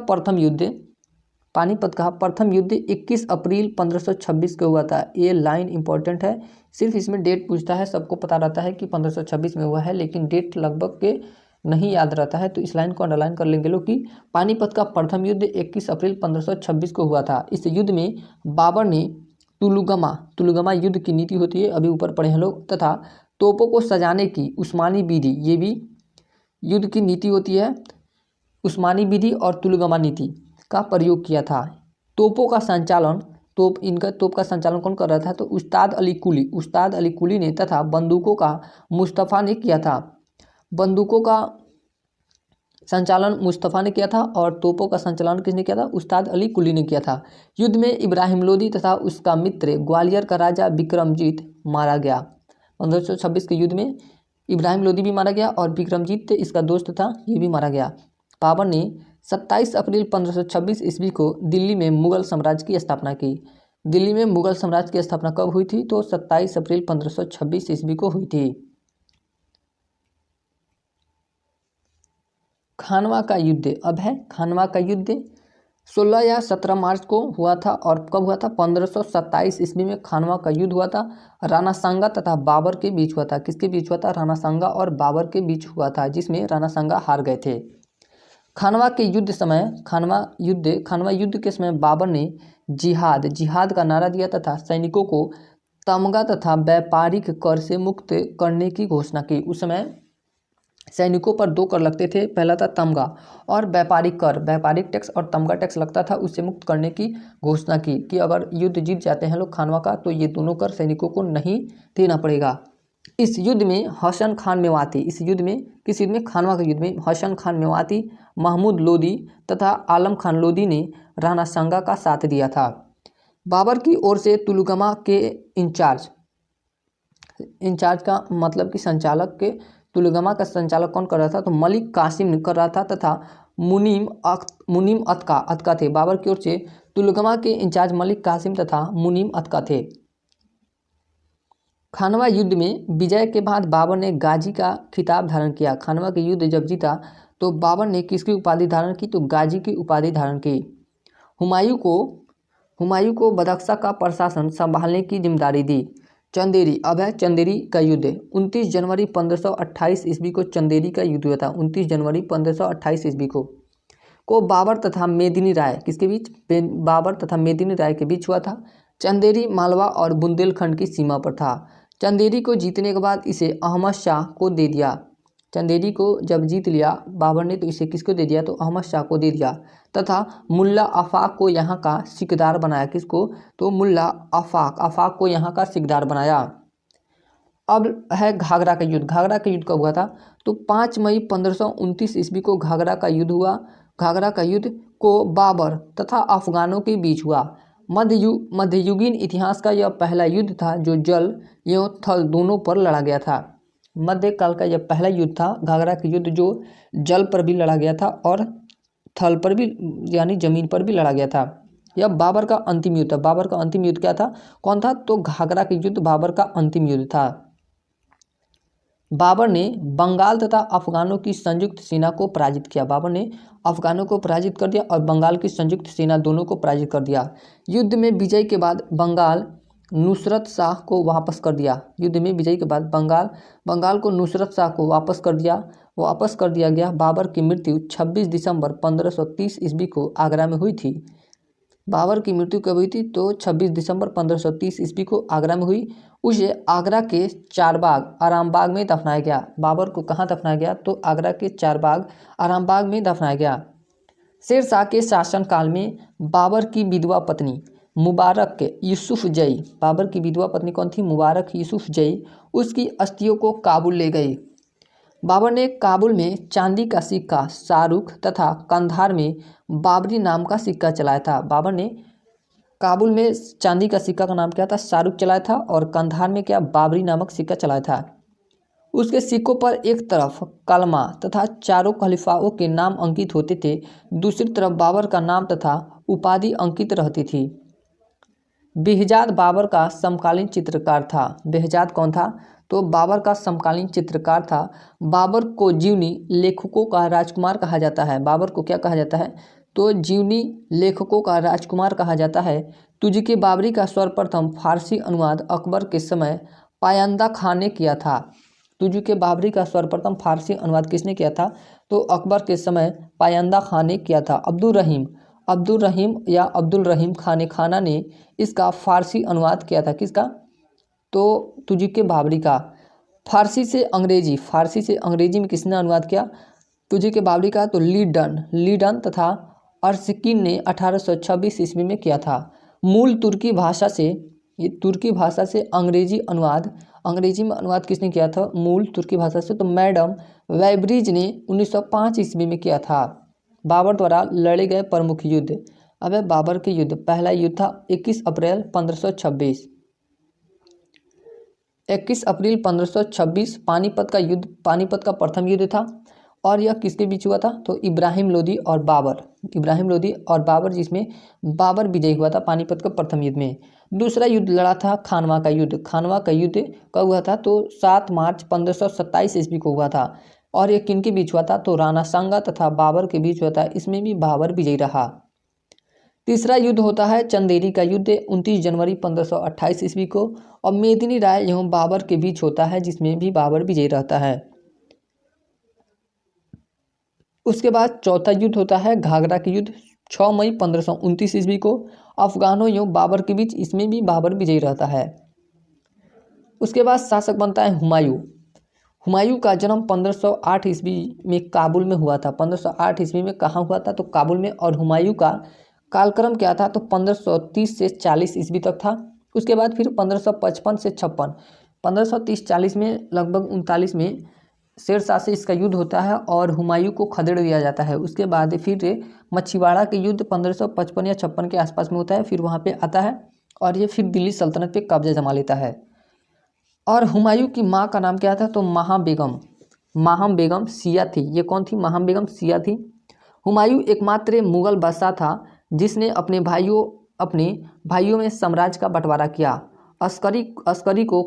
प्रथम युद्ध 21 अप्रैल 1526 को हुआ था। ये लाइन इंपॉर्टेंट है, सिर्फ इसमें डेट पूछता है। सबको पता रहता है कि 1526 में हुआ है, लेकिन डेट लगभग के नहीं याद रहता है, तो इस लाइन को अंडरलाइन कर लेंगे लोग कि पानीपत का प्रथम युद्ध 21 अप्रैल 1526 को हुआ था। इस युद्ध में बाबर ने तुलुगमा युद्ध की नीति होती है, अभी ऊपर पढ़े हैं लोग, तथा तोपों को सजाने की उस्मानी विधि, ये भी युद्ध की नीति होती है। उस्मानी विधि और तुलुगमा नीति का प्रयोग किया था। तोप का संचालन कौन कर रहा था? तो उस्ताद अली कुली ने, तथा बंदूकों का मुस्तफ़ा ने किया था। बंदूकों का संचालन मुस्तफ़ा ने किया था, और तोपों का संचालन किसने किया था? उस्ताद अली कुली ने किया था। युद्ध में इब्राहिम लोदी तथा उसका मित्र ग्वालियर का राजा विक्रमजीत मारा गया। 1526 के युद्ध में इब्राहिम लोदी भी मारा गया, और विक्रमजीत इसका दोस्त था, ये भी मारा गया। बाबर ने 27 अप्रैल 1526 ईस्वी को दिल्ली में मुगल साम्राज्य की स्थापना की। दिल्ली में मुगल साम्राज्य की स्थापना कब हुई थी? तो 27 अप्रैल 1526 ईस्वी को हुई थी। खानवा का युद्ध, अब है खानवा का युद्ध 16 या 17 मार्च को हुआ था। और कब हुआ था? 1527 ईस्वी में खानवा का युद्ध हुआ था। राणा सांगा तथा बाबर के बीच हुआ था। किसके बीच हुआ था? राणा सांगा और बाबर के बीच हुआ था, जिसमें राणा सांगा हार गए थे। खानवा युद्ध के समय बाबर ने जिहाद का नारा दिया तथा सैनिकों को तमगा तथा व्यापारिक कर से मुक्त करने की घोषणा की। उस समय सैनिकों पर 2 कर लगते थे, पहला था तमगा और व्यापारिक कर। व्यापारिक टैक्स और तमगा टैक्स लगता था, उससे मुक्त करने की घोषणा की कि अगर युद्ध जीत जाते हैं लोग खानवा का, तो ये दोनों कर सैनिकों को नहीं देना पड़ेगा। इस युद्ध में हसन खान मेवाती, खानवा के युद्ध में हसन खान मेवाती, महमूद लोदी तथा आलम खान लोदी ने राणा सांगा का साथ दिया था। बाबर की ओर से तुलगमा के इंचार्ज का मतलब कि संचालक के तुलगमा का संचालक कौन कर रहा था, तो मलिक कासिम कर रहा था तथा मुनीम अतका थे। बाबर की ओर से तुलगमा के इंचार्ज मलिक कासिम तथा मुनीम अतका थे। खानवा युद्ध में विजय के बाद बाबर ने गाजी का खिताब धारण किया। खानवा के युद्ध जब जीता तो बाबर ने किसकी उपाधि धारण की, तो गाजी की उपाधि धारण की। हुमायूं को बदख्शा का प्रशासन संभालने की जिम्मेदारी दी। चंदेरी, अब है चंदेरी का युद्ध। 29 जनवरी 1528 ईस्वी को चंदेरी का युद्ध हुआ था। 29 जनवरी 1528 ईस्वी को बाबर तथा मेदिनी राय किसके बीच, बाबर तथा मेदिनी राय के बीच हुआ था। चंदेरी मालवा और बुंदेलखंड की सीमा पर था। चंदेरी को जीतने के बाद इसे अहमद शाह को दे दिया। चंदेरी को जब जीत लिया बाबर ने तो इसे किसको दे दिया, तो अहमद शाह को दे दिया तथा मुल्ला आफाक को यहाँ का सिकदार बनाया। किसको, तो मुल्ला आफाक को यहाँ का सिकदार बनाया। अब है घाघरा का युद्ध। घाघरा का युद्ध कब हुआ था, तो 5 मई 1529 ईस्वी को घाघरा का युद्ध हुआ। घाघरा का युद्ध को बाबर तथा अफगानों के बीच हुआ। मध्ययुगीन इतिहास का यह पहला युद्ध था जो जल एवं थल दोनों पर लड़ा गया था। मध्यकाल का यह पहला युद्ध था घाघरा का युद्ध जो जल पर भी लड़ा गया था और थल पर भी यानी जमीन पर भी लड़ा गया था। यह बाबर का अंतिम युद्ध था। बाबर का अंतिम युद्ध क्या था, कौन था, तो घाघरा का युद्ध बाबर का अंतिम युद्ध था। बाबर ने बंगाल तथा अफगानों की संयुक्त सेना को पराजित किया। बाबर ने अफगानों को पराजित कर दिया और बंगाल की संयुक्त सेना दोनों को पराजित कर दिया। युद्ध में विजय के बाद बंगाल नुसरत शाह को वापस कर दिया। युद्ध में विजय के बाद बंगाल को नुसरत शाह को वापस कर दिया गया। बाबर की मृत्यु 26 दिसंबर 1530 ईस्वी को आगरा में हुई थी। बाबर की मृत्यु कब हुई थी, तो 26 दिसंबर 1530 ईस्वी को आगरा में हुई। उसे आगरा के चारबाग आरामबाग में दफनाया गया। बाबर को कहाँ दफनाया गया, तो आगरा के चारबाग आरामबाग में दफनाया गया। शेर शाह के शासनकाल में बाबर की विधवा पत्नी मुबारक यूसुफ जई, बाबर की विधवा पत्नी कौन थी, मुबारक यूसुफ जई, उसकी अस्थियों को काबुल ले गई। बाबर ने काबुल में चांदी का सिक्का शाहरुख तथा कंधार में बाबरी नाम का सिक्का चलाया था। बाबर ने काबुल में चांदी का सिक्का का नाम क्या था, शाहरुख चलाया था और कंधार में क्या, बाबरी नामक सिक्का चलाया था। उसके सिक्कों पर एक तरफ कलमा तथा चारों खलीफाओं के नाम अंकित होते थे, दूसरी तरफ बाबर का नाम तथा उपाधि अंकित रहती थी। बेहजाद बाबर का समकालीन चित्रकार था। बेहजाद कौन था, तो बाबर का समकालीन चित्रकार था। बाबर को जीवनी लेखकों का राजकुमार कहा जाता है। बाबर को क्या कहा जाता है, तो जीवनी लेखकों का राजकुमार कहा जाता है। तुझके बाबरी का सर्वप्रथम फारसी अनुवाद अकबर के समय पायंदा खान ने किया था। तुझके बाबरी का सर्वप्रथम फारसी अनुवाद किसने किया था, तो अकबर के समय पायंदा खान ने किया था। अब्दुल रहीम खाना ने इसका फारसी अनुवाद किया था। किसका, तो तुझके बाबरी का। फारसी से अंग्रेजी में किसने अनुवाद किया, तुझके बाबरी का, तो लीडन तथा अर्शकिन ने 1826 ईस्वी में किया था। मूल तुर्की भाषा से अंग्रेजी में अनुवाद किसने किया था, मूल तुर्की भाषा से, तो मैडम वेब्रिज ने 1905 ईस्वी में किया था। बाबर द्वारा लड़े गए प्रमुख युद्ध। अब है बाबर के युद्ध। पहला युद्ध था 21 अप्रैल 1526। 21 अप्रैल 1526 पानीपत का युद्ध, पानीपत का प्रथम युद्ध था और यह किसके बीच हुआ था, तो इब्राहिम लोदी और बाबर, जिसमें बाबर विजयी हुआ था पानीपत के प्रथम युद्ध में। दूसरा युद्ध लड़ा था खानवा का युद्ध। खानवा का युद्ध कब हुआ था, तो 7 मार्च 1527 ईस्वी को हुआ था और यह किनके बीच हुआ था, तो राणा सांगा तथा बाबर के बीच हुआ था। इसमें भी बाबर विजयी रहा। तीसरा युद्ध होता है चंदेरी का युद्ध 29 जनवरी 1528 ईस्वी को और मेदिनी राय एवं बाबर के बीच होता है, जिसमें भी बाबर विजयी रहता है। उसके बाद चौथा युद्ध होता है घाघरा के युद्ध 6 मई 1529 ईस्वी को अफगानों एवं बाबर के बीच, इसमें भी बाबर विजयी रहता है। उसके बाद शासक बनता है हुमायूं का जन्म 1508 ईस्वी में काबुल में हुआ था। 1508 ईस्वी में कहाँ हुआ था, तो काबुल में। और हुमायूं का कालक्रम क्या था, तो 1530 से 40 ईस्वी तक था। उसके बाद फिर 1555 से 56, 1530-40 में लगभग 39 में शेरशाह से इसका युद्ध होता है और हुमायूं को खदेड़ दिया जाता है। उसके बाद फिर मछीवाड़ा के युद्ध 1555 या 56 के आसपास में होता है। फिर वहाँ पे आता है और ये फिर दिल्ली सल्तनत पे कब्जा जमा लेता है। और हुमायूं की माँ का नाम क्या था? तो माहम बेगम सिया थी। ये कौन थी? माहम बेगम सिया थी। हुमायूं एकमात्र मुगल बादशाह था जिसने अपने भाइयों में साम्राज्य का बंटवारा किया। अस्करी को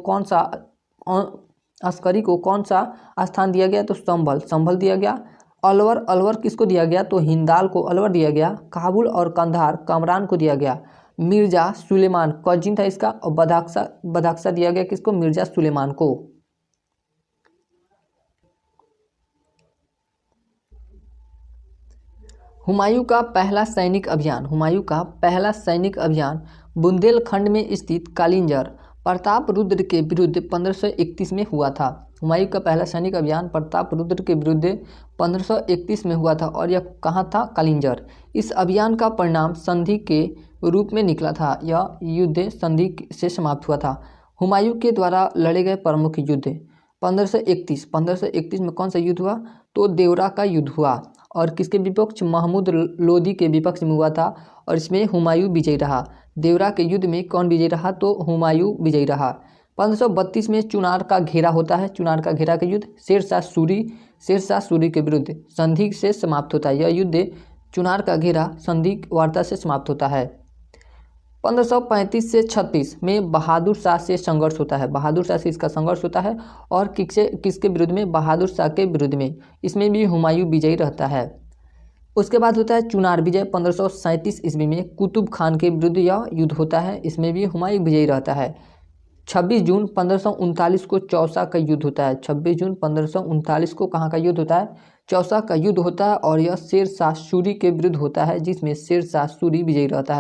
कौन सा स्थान दिया गया? तो संभल दिया गया। अलवर किसको दिया गया? तो हिंदाल को अलवर दिया गया। काबुल और कंधार कमरान को दिया गया। मिर्जा सुलेमान कजिन था इसका, और बदाख्शा दिया गया किसको? मिर्जा सुलेमान को। हुमायूं का पहला सैनिक अभियान बुंदेलखंड में स्थित कालिंजर प्रताप रुद्र के विरुद्ध 1531 में हुआ था। हुमायूं का पहला सैनिक अभियान प्रताप रुद्र के विरुद्ध 1531 में हुआ था और यह कहाँ था? कालिंजर। इस अभियान का परिणाम संधि के रूप में निकला था। यह युद्ध संधि से समाप्त हुआ था। हुमायूं के द्वारा लड़े गए प्रमुख युद्ध 1531 में कौन सा युद्ध हुआ? तो देवरा का युद्ध हुआ और किसके विपक्ष? महमूद लोदी के विपक्ष में हुआ था और इसमें हुमायूं विजयी रहा। देवरा के युद्ध में कौन विजयी रहा? तो हुमायूं विजयी रहा। 1532 में चुनार का घेरा होता है। चुनार का घेरा का युद्ध शेरशाह सूरी के विरुद्ध संधि से समाप्त होता है। यह युद्ध चुनार का घेरा संधि वार्ता से समाप्त होता है। 1535 से 36 में बहादुर शाह से संघर्ष होता है। बहादुर शाह से इसका संघर्ष होता है और किसके विरुद्ध में? बहादुर शाह के विरुद्ध में। इसमें भी हुमायूं विजयी रहता है। उसके बाद होता है चुनार विजय 1537 ईस्वी में कुतुब खान के विरुद्ध यह युद्ध होता है। इसमें भी हुमायूं विजयी रहता है। 26 जून 1539 को चौसा का युद्ध होता है। 26 जून 1539 को कहाँ का युद्ध होता है? चौसा का युद्ध होता है और यह शेरशाह सूरी के विरुद्ध होता है, जिसमें शेरशाह सूरी विजयी रहता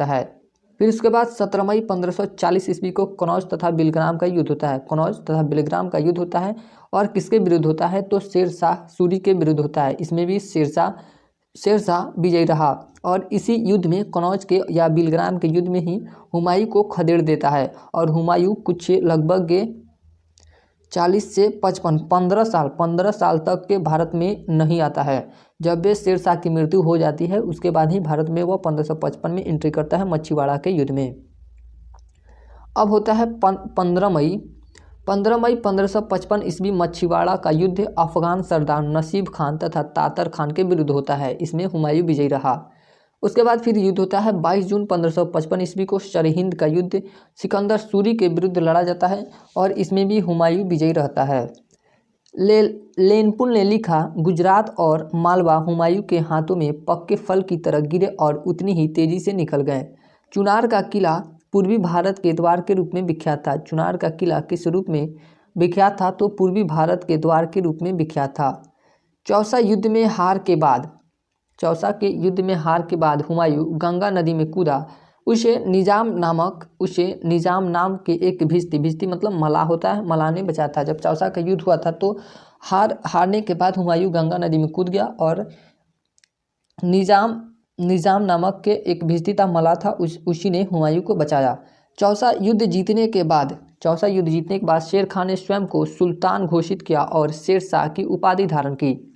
है। फिर उसके बाद 17 मई 1540 ईस्वी को कनौज तथा बिलग्राम का युद्ध होता है। कनौज तथा बिलग्राम का युद्ध होता है और किसके विरुद्ध होता है? तो शेरशाह सूरी के विरुद्ध होता है। इसमें भी शेरशाह विजयी रहा और इसी युद्ध में, कनौज के या बिलग्राम के युद्ध में ही हुमायूं को खदेड़ देता है और हुमायूं कुछ लगभग 40 से 55 15 साल तक के भारत में नहीं आता है। जब वे शेरशाह की मृत्यु हो जाती है उसके बाद ही भारत में वह 1555 में एंट्री करता है मछीवाड़ा के युद्ध में। अब होता है 15 मई 1555 ईस्वी मछीवाड़ा का युद्ध अफगान सरदार नसीब खान तथा तातर खान के विरुद्ध होता है। इसमें हुमायूं विजयी रहा। उसके बाद फिर युद्ध होता है 22 जून 1555 ईस्वी को सरहिंद का युद्ध सिकंदर सूरी के विरुद्ध लड़ा जाता है और इसमें भी हुमायूं विजयी रहता है। लेनपुल ने लिखा, गुजरात और मालवा हुमायूं के हाथों में पक्के फल की तरह गिरे और उतनी ही तेजी से निकल गए। चुनार का किला पूर्वी भारत के द्वार के रूप में विख्यात था। चुनार का किला किस रूप में विख्यात था? तो पूर्वी भारत के द्वार के रूप में विख्यात था। चौसा के युद्ध में हार के बाद हुमायूं गंगा नदी में कूदा। उसे निजाम नाम के एक भिस्ती मतलब मलाह होता है, मलाह ने बचाया था। जब चौसा का युद्ध हुआ था तो हारने के बाद हुमायूं गंगा नदी में कूद गया और निजाम नामक के एक भिस्ती था, मलाह था, उसी ने हुमायूं को बचाया। चौसा युद्ध जीतने के बाद शेर खान ने स्वयं को सुल्तान घोषित किया और शेरशाह की उपाधि धारण की।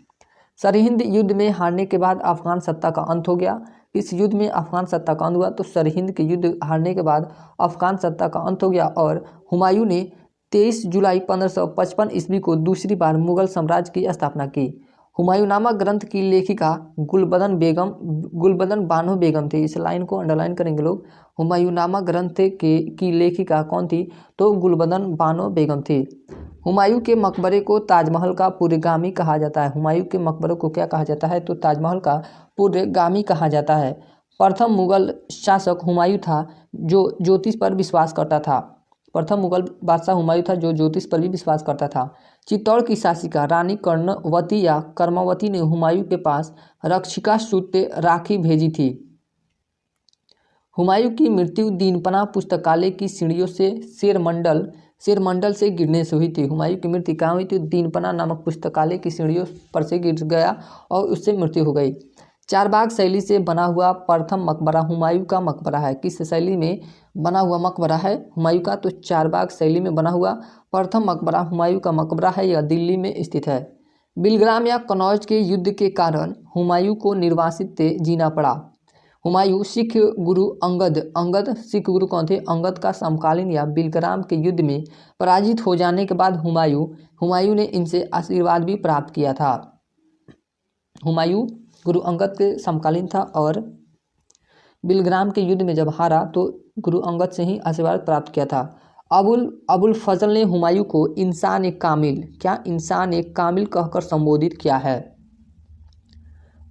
सरहिंद युद्ध में हारने के बाद अफगान सत्ता का अंत हो गया। इस युद्ध में अफगान सत्ता का अंत हुआ तो सरहिंद के युद्ध हारने के बाद अफगान सत्ता का अंत हो गया और हुमायूं ने 23 जुलाई 1555 ईस्वी को दूसरी बार मुगल साम्राज्य की स्थापना की। हुमायूंनामा ग्रंथ की लेखिका गुलबदन बानो बेगम थी। इस लाइन को अंडरलाइन करेंगे लोग। हुमायूंनामा ग्रंथ की लेखिका कौन थी? तो गुलबदन बानो बेगम थी। हुमायूं के मकबरे को ताजमहल का पूर्वगामी कहा जाता है। हुमायूं के मकबरे को क्या कहा जाता है? तो ताजमहल का पूर्वगामी कहा जाता है। प्रथम मुगल शासक हुमायूं था जो ज्योतिष पर विश्वास करता था। प्रथम मुगल बादशाह हुमायूं था जो ज्योतिष पर भी विश्वास करता था। चित्तौड़ की शासिका रानी कर्णवती या कर्मवती ने हुमायूं के पास रक्षिका सूत्र राखी भेजी थी। हुमायूं की मृत्यु दीनपना पुस्तकालय की सीढ़ियों से शेरमंडल से गिरने से हुई थी। हुमायूं की मृत्यु कहाँ हुई थी? दीनपना नामक पुस्तकालय की सीढ़ियों पर से गिर गया और उससे मृत्यु हो गई। चारबाग शैली से बना हुआ प्रथम मकबरा हुमायूं का मकबरा है। किस शैली में बना हुआ मकबरा है हुमायूं का? तो चारबाग शैली में बना हुआ प्रथम मकबरा हुमायूं का मकबरा है। यह दिल्ली में स्थित है। बिलग्राम या कनौज के युद्ध के कारण हुमायूं को निर्वासित जीना पड़ा। हुमायूं सिख गुरु अंगद सिख गुरु कौन थे? अंगद का समकालीन या बिलग्राम के युद्ध में पराजित हो जाने के बाद हुमायूं ने इनसे आशीर्वाद भी प्राप्त किया था। हुमायूं गुरु अंगद के समकालीन था और बिलग्राम के युद्ध में जब हारा तो गुरु अंगद से ही आशीर्वाद प्राप्त किया था। अबुल फजल ने हुमायूं को इंसान कामिल कहकर संबोधित किया है।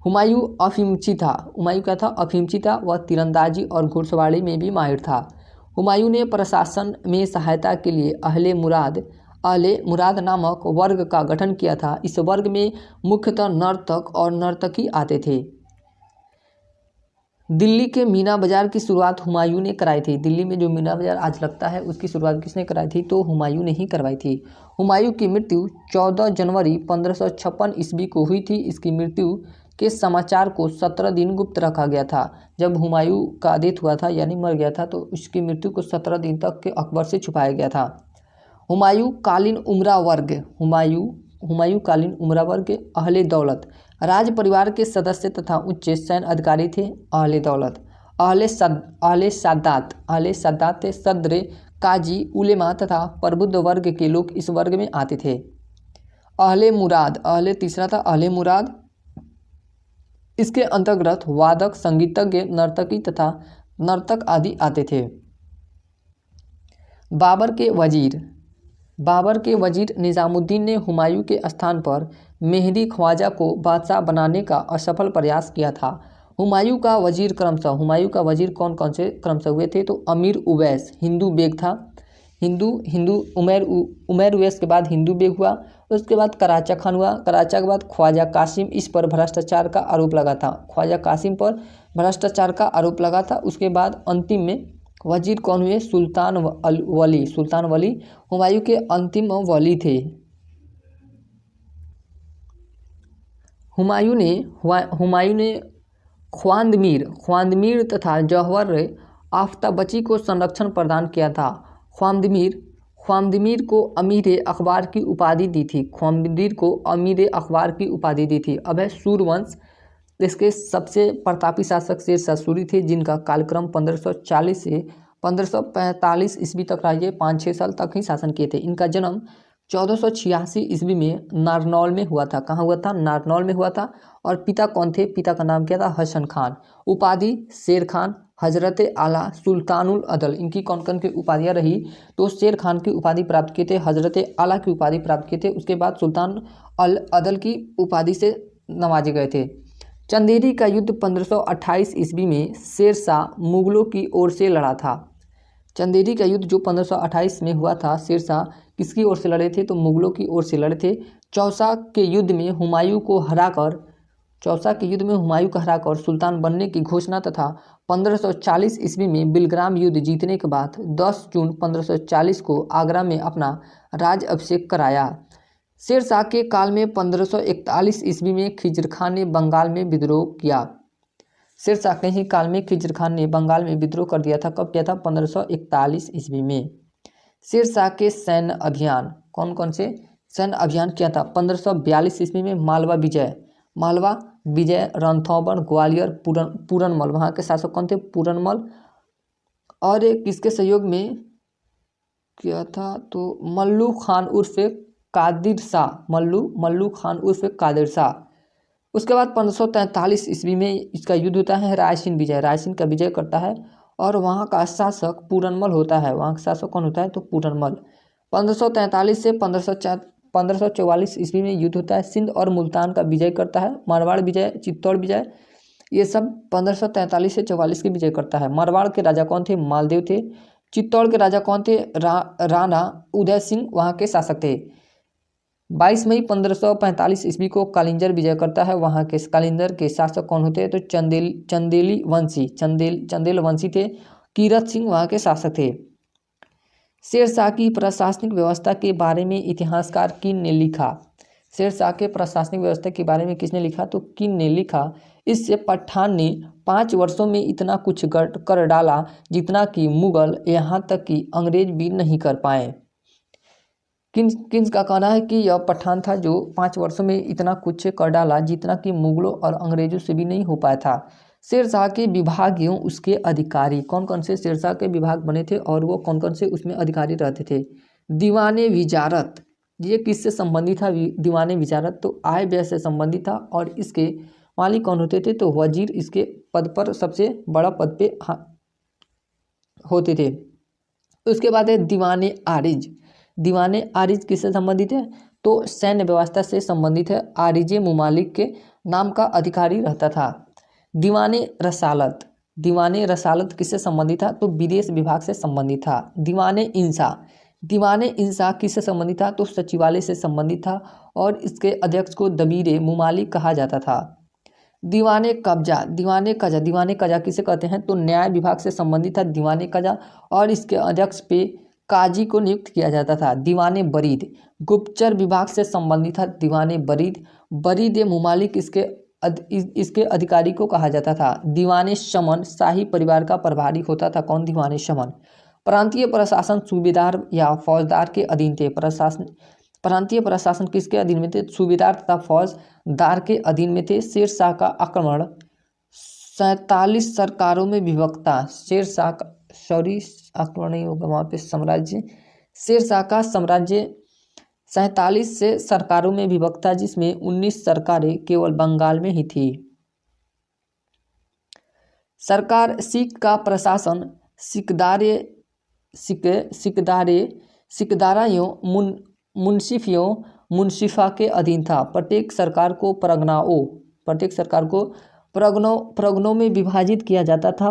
हुमायूं अफीमची था। हुमायूं क्या था? अफीमची था। वह तीरंदाजी और घुड़सवारी में भी माहिर था। हुमायूं ने प्रशासन में सहायता के लिए अहले मुराद नामक वर्ग का गठन किया था। इस वर्ग में मुख्यतः नर्तक और नर्तकी आते थे। दिल्ली के मीना बाजार की शुरुआत हुमायूं ने कराई थी। दिल्ली में जो मीना बाजार आज लगता है उसकी शुरुआत किसने कराई थी? तो हुमायूं ने ही करवाई थी। हुमायूं की मृत्यु 14 जनवरी 1556 ईस्वी को हुई थी। इसकी मृत्यु के समाचार को 17 दिन गुप्त रखा गया था। जब हुमायूं का डेथ हुआ था यानी मर गया था तो उसकी मृत्यु को 17 दिन तक के अकबर से छुपाया गया था। हुमायूं कालीन उमरा वर्ग अहले दौलत राज परिवार के सदस्य तथा उच्च सैन्य अधिकारी थे। अहले दौलत अहले सादात थे। सद्र काजी उलेमा तथा प्रबुद्ध वर्ग के लोग इस वर्ग में आते थे। तीसरा था अहले मुराद। इसके अंतर्गत वादक, संगीतज्ञ, नर्तकी तथा नर्तक आदि आते थे। बाबर के वजीर निजामुद्दीन ने हुमायूं के स्थान पर मेहदी ख्वाजा को बादशाह बनाने का असफल प्रयास किया था। हुमायूं का वजीर कौन कौन से क्रमशः हुए थे? तो अमीर उवैस हिंदू बेग था। उमैर उवैस के बाद हिंदू बेग हुआ। उसके बाद कराचा खान हुआ। कराचा के बाद ख्वाजा कासिम। इस पर भ्रष्टाचार का आरोप लगा था। ख्वाजा कासिम पर भ्रष्टाचार का आरोप लगा था। उसके बाद अंतिम में वजीर कौन हुए? सुल्तान वली हुमायूं के अंतिम वली थे। हुमायूं ने ख्वांदमीर तथा जौहर आफ्ताबची को संरक्षण प्रदान किया था। ख्वांदमीर को अमीर अखबार की उपाधि दी थी। अब है सूर्यवंश। इसके सबसे प्रतापी शासक शेरशाह सूरी थे, जिनका कालक्रम 1540 से 1545 ईस्वी तक रहा। ये 5-6 साल तक ही शासन किए थे। इनका जन्म 1486 ईस्वी में नारनौल में हुआ था। कहाँ हुआ था? नारनौल में हुआ था। और पिता कौन थे? पिता का नाम क्या था? हसन खान। उपाधि शेर खान, हजरत आला, सुल्तानुल अदल। इनकी कौन कौन की उपाधियाँ रही? तो शेर खान की उपाधि प्राप्त किए थे, हजरत आला की उपाधि प्राप्त किए थे। उसके बाद सुल्तान अल अदल की उपाधि से नवाजे गए थे। चंदेरी का युद्ध 1528 ईस्वी में शेरशाह मुगलों की ओर से लड़ा था। चंदेरी का युद्ध जो 1528 में हुआ था, शेरशाह किसकी ओर से लड़े थे? तो मुगलों की ओर से लड़े थे। चौसा के युद्ध में हुमायूं को हराकर सुल्तान बनने की घोषणा तथा 1540 ईस्वी में बिलग्राम युद्ध जीतने के बाद 10 जून 1540 को आगरा में अपना राज अभिषेक कराया। शेरशाह के काल में 1541 ईस्वी में खिजर खान ने बंगाल में विद्रोह किया। शेरशाह के ही काल में खिजर खान ने बंगाल में विद्रोह कर दिया था। कब किया था? 1541 ईस्वी में। शेरशाह के सैन्य अभियान कौन कौन से सैन्य अभियान किया था? 1542 ईस्वी में मालवा विजय, रणथंभौर, ग्वालियर, पूरनमल। वहाँ के शासक कौन थे? पूरनमल। और किसके सहयोग में किया था? तो मल्लू खान उर्फ कादिर शाह। उसके बाद 1543 ईस्वी में इसका युद्ध होता है। रायसीन का विजय करता है और वहाँ का शासक पूरनमल होता है। वहाँ का शासक कौन होता है? तो पूरनमल। 1543 से 1544 ईस्वी में युद्ध होता है। सिंध और मुल्तान का विजय करता है। मारवाड़ विजय, चित्तौड़ विजय, ये सब 1543 से 44 की विजय करता है। मारवाड़ के राजा कौन थे? मालदेव थे। चित्तौड़ के राजा कौन थे? राणा उदय सिंह वहाँ के शासक थे। 22 मई 1545 ईस्वी को कालिंजर विजय करता है। वहाँ के कालिंजर के शासक कौन होते हैं? तो चंदेल वंशी थे। कीरत सिंह वहाँ के शासक थे। शेरशाह की प्रशासनिक व्यवस्था के बारे में इतिहासकार किन ने लिखा? शेरशाह के प्रशासनिक व्यवस्था के बारे में किसने लिखा? तो किन ने लिखा। इससे पठान ने 5 वर्षों में इतना कुछ कर डाला जितना कि मुगल, यहाँ तक कि अंग्रेज भी नहीं कर पाए। किन्स का कहना है कि यह पठान था जो 5 वर्षों में इतना कुछ कर डाला जितना कि मुगलों और अंग्रेजों से भी नहीं हो पाया था। शेरशाह के विभाग एवं उसके अधिकारी, कौन कौन से शेरशाह के विभाग बने थे और वो कौन कौन से उसमें अधिकारी रहते थे? दीवाने विजारत, ये किससे संबंधित था? दीवाने विजारत तो आय व्यय से संबंधित था और इसके मालिक कौन होते थे? तो वजीर इसके पद पर सबसे बड़ा पद पे होते थे। उसके बाद है दीवाने आरिज। दीवाने आरिज किससे संबंधित है? तो सैन्य व्यवस्था से संबंधित है। आरिजे मुमालिक के नाम का अधिकारी रहता था। दीवाने रसालत, दीवाने रसालत किससे संबंधित था? तो विदेश विभाग से संबंधित था। दीवाने इंसा, दीवाने इंसा किससे संबंधित था? तो सचिवालय से संबंधित था और इसके अध्यक्ष को दबीरे मुमालिक कहा जाता था। दीवाने कब्जा, दीवाने कजा, दीवाने कजा किसे कहते हैं? तो न्याय विभाग से संबंधित था दीवाने कजा और इसके अध्यक्ष पे काजी को नियुक्त किया जाता था। दीवाने बरीद, गुप्तचर विभाग से संबंधित था दीवाने बरीद। बरीद मुमालिक इसके अधिकारी को कहा जाता था। दीवाने शमन शाही परिवार का प्रभारी होता था। कौन? दीवाने शमन। प्रांतीय प्रशासन सूबेदार या फौजदार के अधीन थे। प्रांतीय प्रशासन किसके अधीन में थे? सूबेदार तथा फौजदार के अधीन में थे। शेरशाह का आक्रमण 47 सरकारों में विभक्त था। शेरशाह का आक्रमण नहीं होगा वहाँ पे साम्राज्य। शेरशाह का साम्राज्य 47 से सरकारों में विभक्त था जिसमें 19 सरकारें केवल बंगाल में ही थी। सरकार सिख का प्रशासन सिकदारा एवं मुंशिफा के अधीन था। प्रत्येक सरकार को परगनों में विभाजित किया जाता था।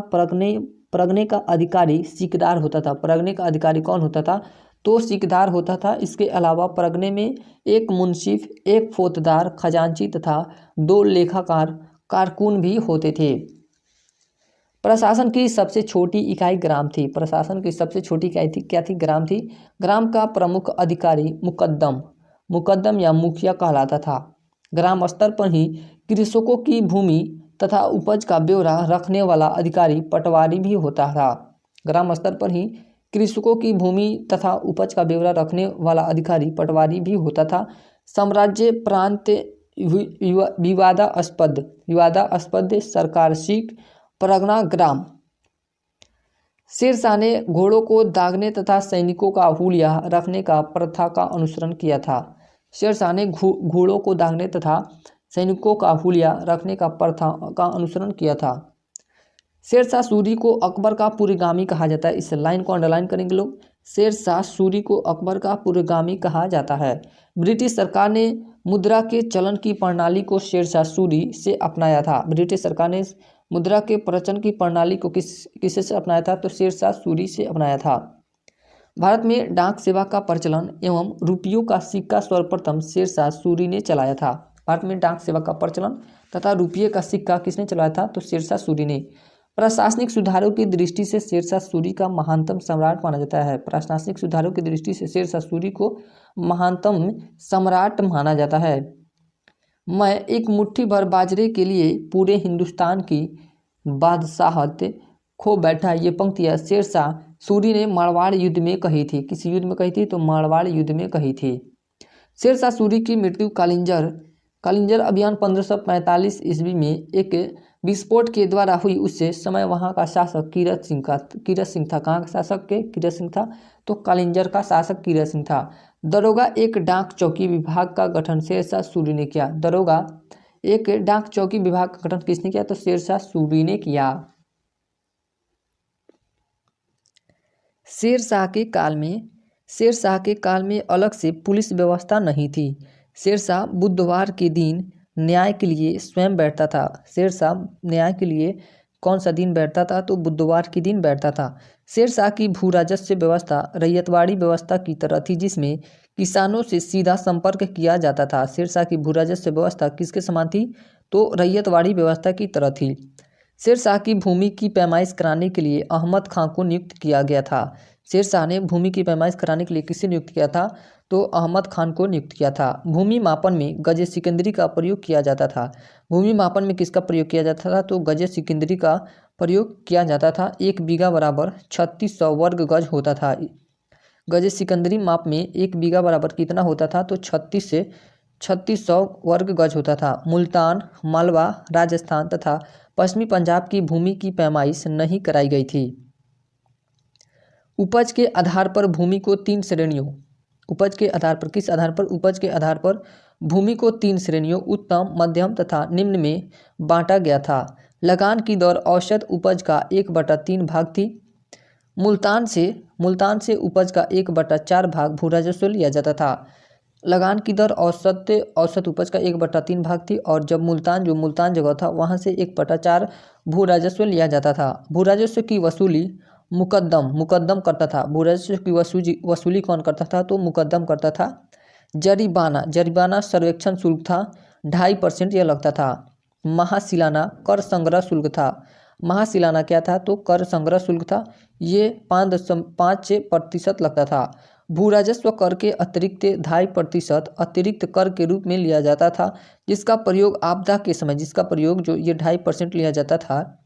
परगने का अधिकारी सिकदार होता था। परगने का अधिकारी कौन होता था? तो सिकदार होता था। इसके अलावा परगने में एक मुंशिफ, एक फौजदार, खजांची तथा 2 लेखाकार कारकुन भी होते थे। प्रशासन की सबसे छोटी इकाई ग्राम थी। प्रशासन की सबसे छोटी इकाई थी क्या थी? ग्राम थी। ग्राम का प्रमुख अधिकारी मुकद्दम या मुखिया कहलाता था। ग्राम स्तर पर ही कृषकों की भूमि तथा उपज का ब्यौरा रखने वाला अधिकारी पटवारी भी होता था। ग्राम स्तर पर ही कृषकों की भूमि तथा उपज का ब्यौरा रखने वाला अधिकारी पटवारी भी होता था। साम्राज्य प्रांत विवादास्पद सरकार सिख परगना ग्राम। शेरशाह ने घोड़ों को दागने तथा सैनिकों का हुलिया रखने का प्रथा का अनुसरण किया था। शेरशाह ने घोड़ों को दागने तथा सैनिकों का हुलिया रखने का प्रथा का अनुसरण किया था। शेरशाह सूरी को अकबर का पूर्वगामी कहा जाता है। इस लाइन को अंडरलाइन करेंगे लोग। शेरशाह सूरी को अकबर का पूर्वगामी कहा जाता है। ब्रिटिश सरकार ने मुद्रा के चलन की प्रणाली को शेरशाह सूरी से अपनाया था। ब्रिटिश सरकार ने मुद्रा के प्रचलन की प्रणाली को किससे से अपनाया था? तो शेरशाह सूरी से अपनाया था। भारत में डाक सेवा का प्रचलन एवं रुपयों का सिक्का सर्वप्रथम शेरशाह सूरी ने चलाया था। भारत में डाक सेवा का प्रचलन तथा रुपये का सिक्का किसने चलाया था? तो शेरशाह सूरी ने। प्रशासनिक सुधारों की दृष्टि से शेरशाह सूरी का महानतम सम्राट माना जाता है। प्रशासनिक सुधारों की दृष्टि से शेरशाह सूरी को महानतम सम्राट माना जाता है। मैं एक मुट्ठी भर बाजरे के लिए पूरे हिंदुस्तान की बादशाहत खो बैठा, ये पंक्तियाँ शेरशाह सूरी ने मारवाड़ युद्ध में कही थी। किस युद्ध में कही थी? तो मारवाड़ युद्ध में कही थी। शेरशाह सूरी की मृत्यु कालिंजर अभियान 1545 ईस्वी में एक विस्फोट के द्वारा हुई। उससे समय वहाँ का शासक कीरत सिंह था। कहाँ का शासक? के कीरत सिंह था। तो कालिंजर का शासक कीरत सिंह था। दरोगा एक डाक चौकी विभाग का गठन शेरशाह सूरी ने किया। दरोगा एक डाक चौकी विभाग का गठन किसने किया? तो शेरशाह सूरी ने किया। शेरशाह के काल में अलग से पुलिस व्यवस्था नहीं थी। शेरशाह बुधवार के दिन न्याय के लिए स्वयं बैठता था। शेरशाह न्याय के लिए कौन सा दिन बैठता था? तो बुधवार के दिन बैठता था। शेरशाह की भू राजस्व व्यवस्था रैयतवाड़ी व्यवस्था की तरह थी जिसमें किसानों से सीधा संपर्क किया जाता था। शेरशाह की भू राजस्व व्यवस्था किसके समान थी? तो रैयतवाड़ी व्यवस्था की तरह थी। शेरशाह की भूमि की पैमाइश कराने के लिए अहमद खां को नियुक्त किया गया था। शेर शाह ने भूमि की पैमाइश कराने के लिए किसे नियुक्त किया था? तो अहमद खान को नियुक्त किया था। भूमि मापन में गजे सिकंदरी का प्रयोग किया जाता था। भूमि मापन में किसका प्रयोग किया जाता था? तो गजे सिकंदरी का प्रयोग किया जाता था। 1 बीघा बराबर 3600 वर्ग गज होता था। गजे सिकंदरी माप में 1 बीघा बराबर कितना होता था? तो 3600 वर्ग गज होता था। मुल्तान, मालवा, राजस्थान तथा पश्चिमी पंजाब की भूमि की पैमाइश नहीं कराई गई थी। उपज के आधार पर भूमि को 3 श्रेणियों उपज के आधार पर किस आधार पर? उपज के आधार पर भूमि को 3 श्रेणियों उत्तम, मध्यम तथा निम्न में बांटा गया था। लगान की दर औसत उपज का 1/3 भाग थी। मुल्तान से उपज का 1/4 भाग भू राजस्व लिया जाता था। लगान की दर औसत उपज का 1/3 भाग थी। और जब मुल्तान जगह था वहाँ से 1/4 भू राजस्व लिया जाता था। भू राजस्व की वसूली मुकद्दम करता था। भू राजस्व की वसूली कौन करता था? तो मुकद्दम करता था। जरिमाना सर्वेक्षण शुल्क था 2.5% यह लगता था। महासिलाना कर संग्रह शुल्क था। महासिलाना क्या था? तो कर संग्रह शुल्क था। ये 5.5% लगता था। भू राजस्व कर के अतिरिक्त 2.5% अतिरिक्त कर के रूप में लिया जाता था, जिसका प्रयोग आपदा के समय जो ये 2.5% लिया जाता था,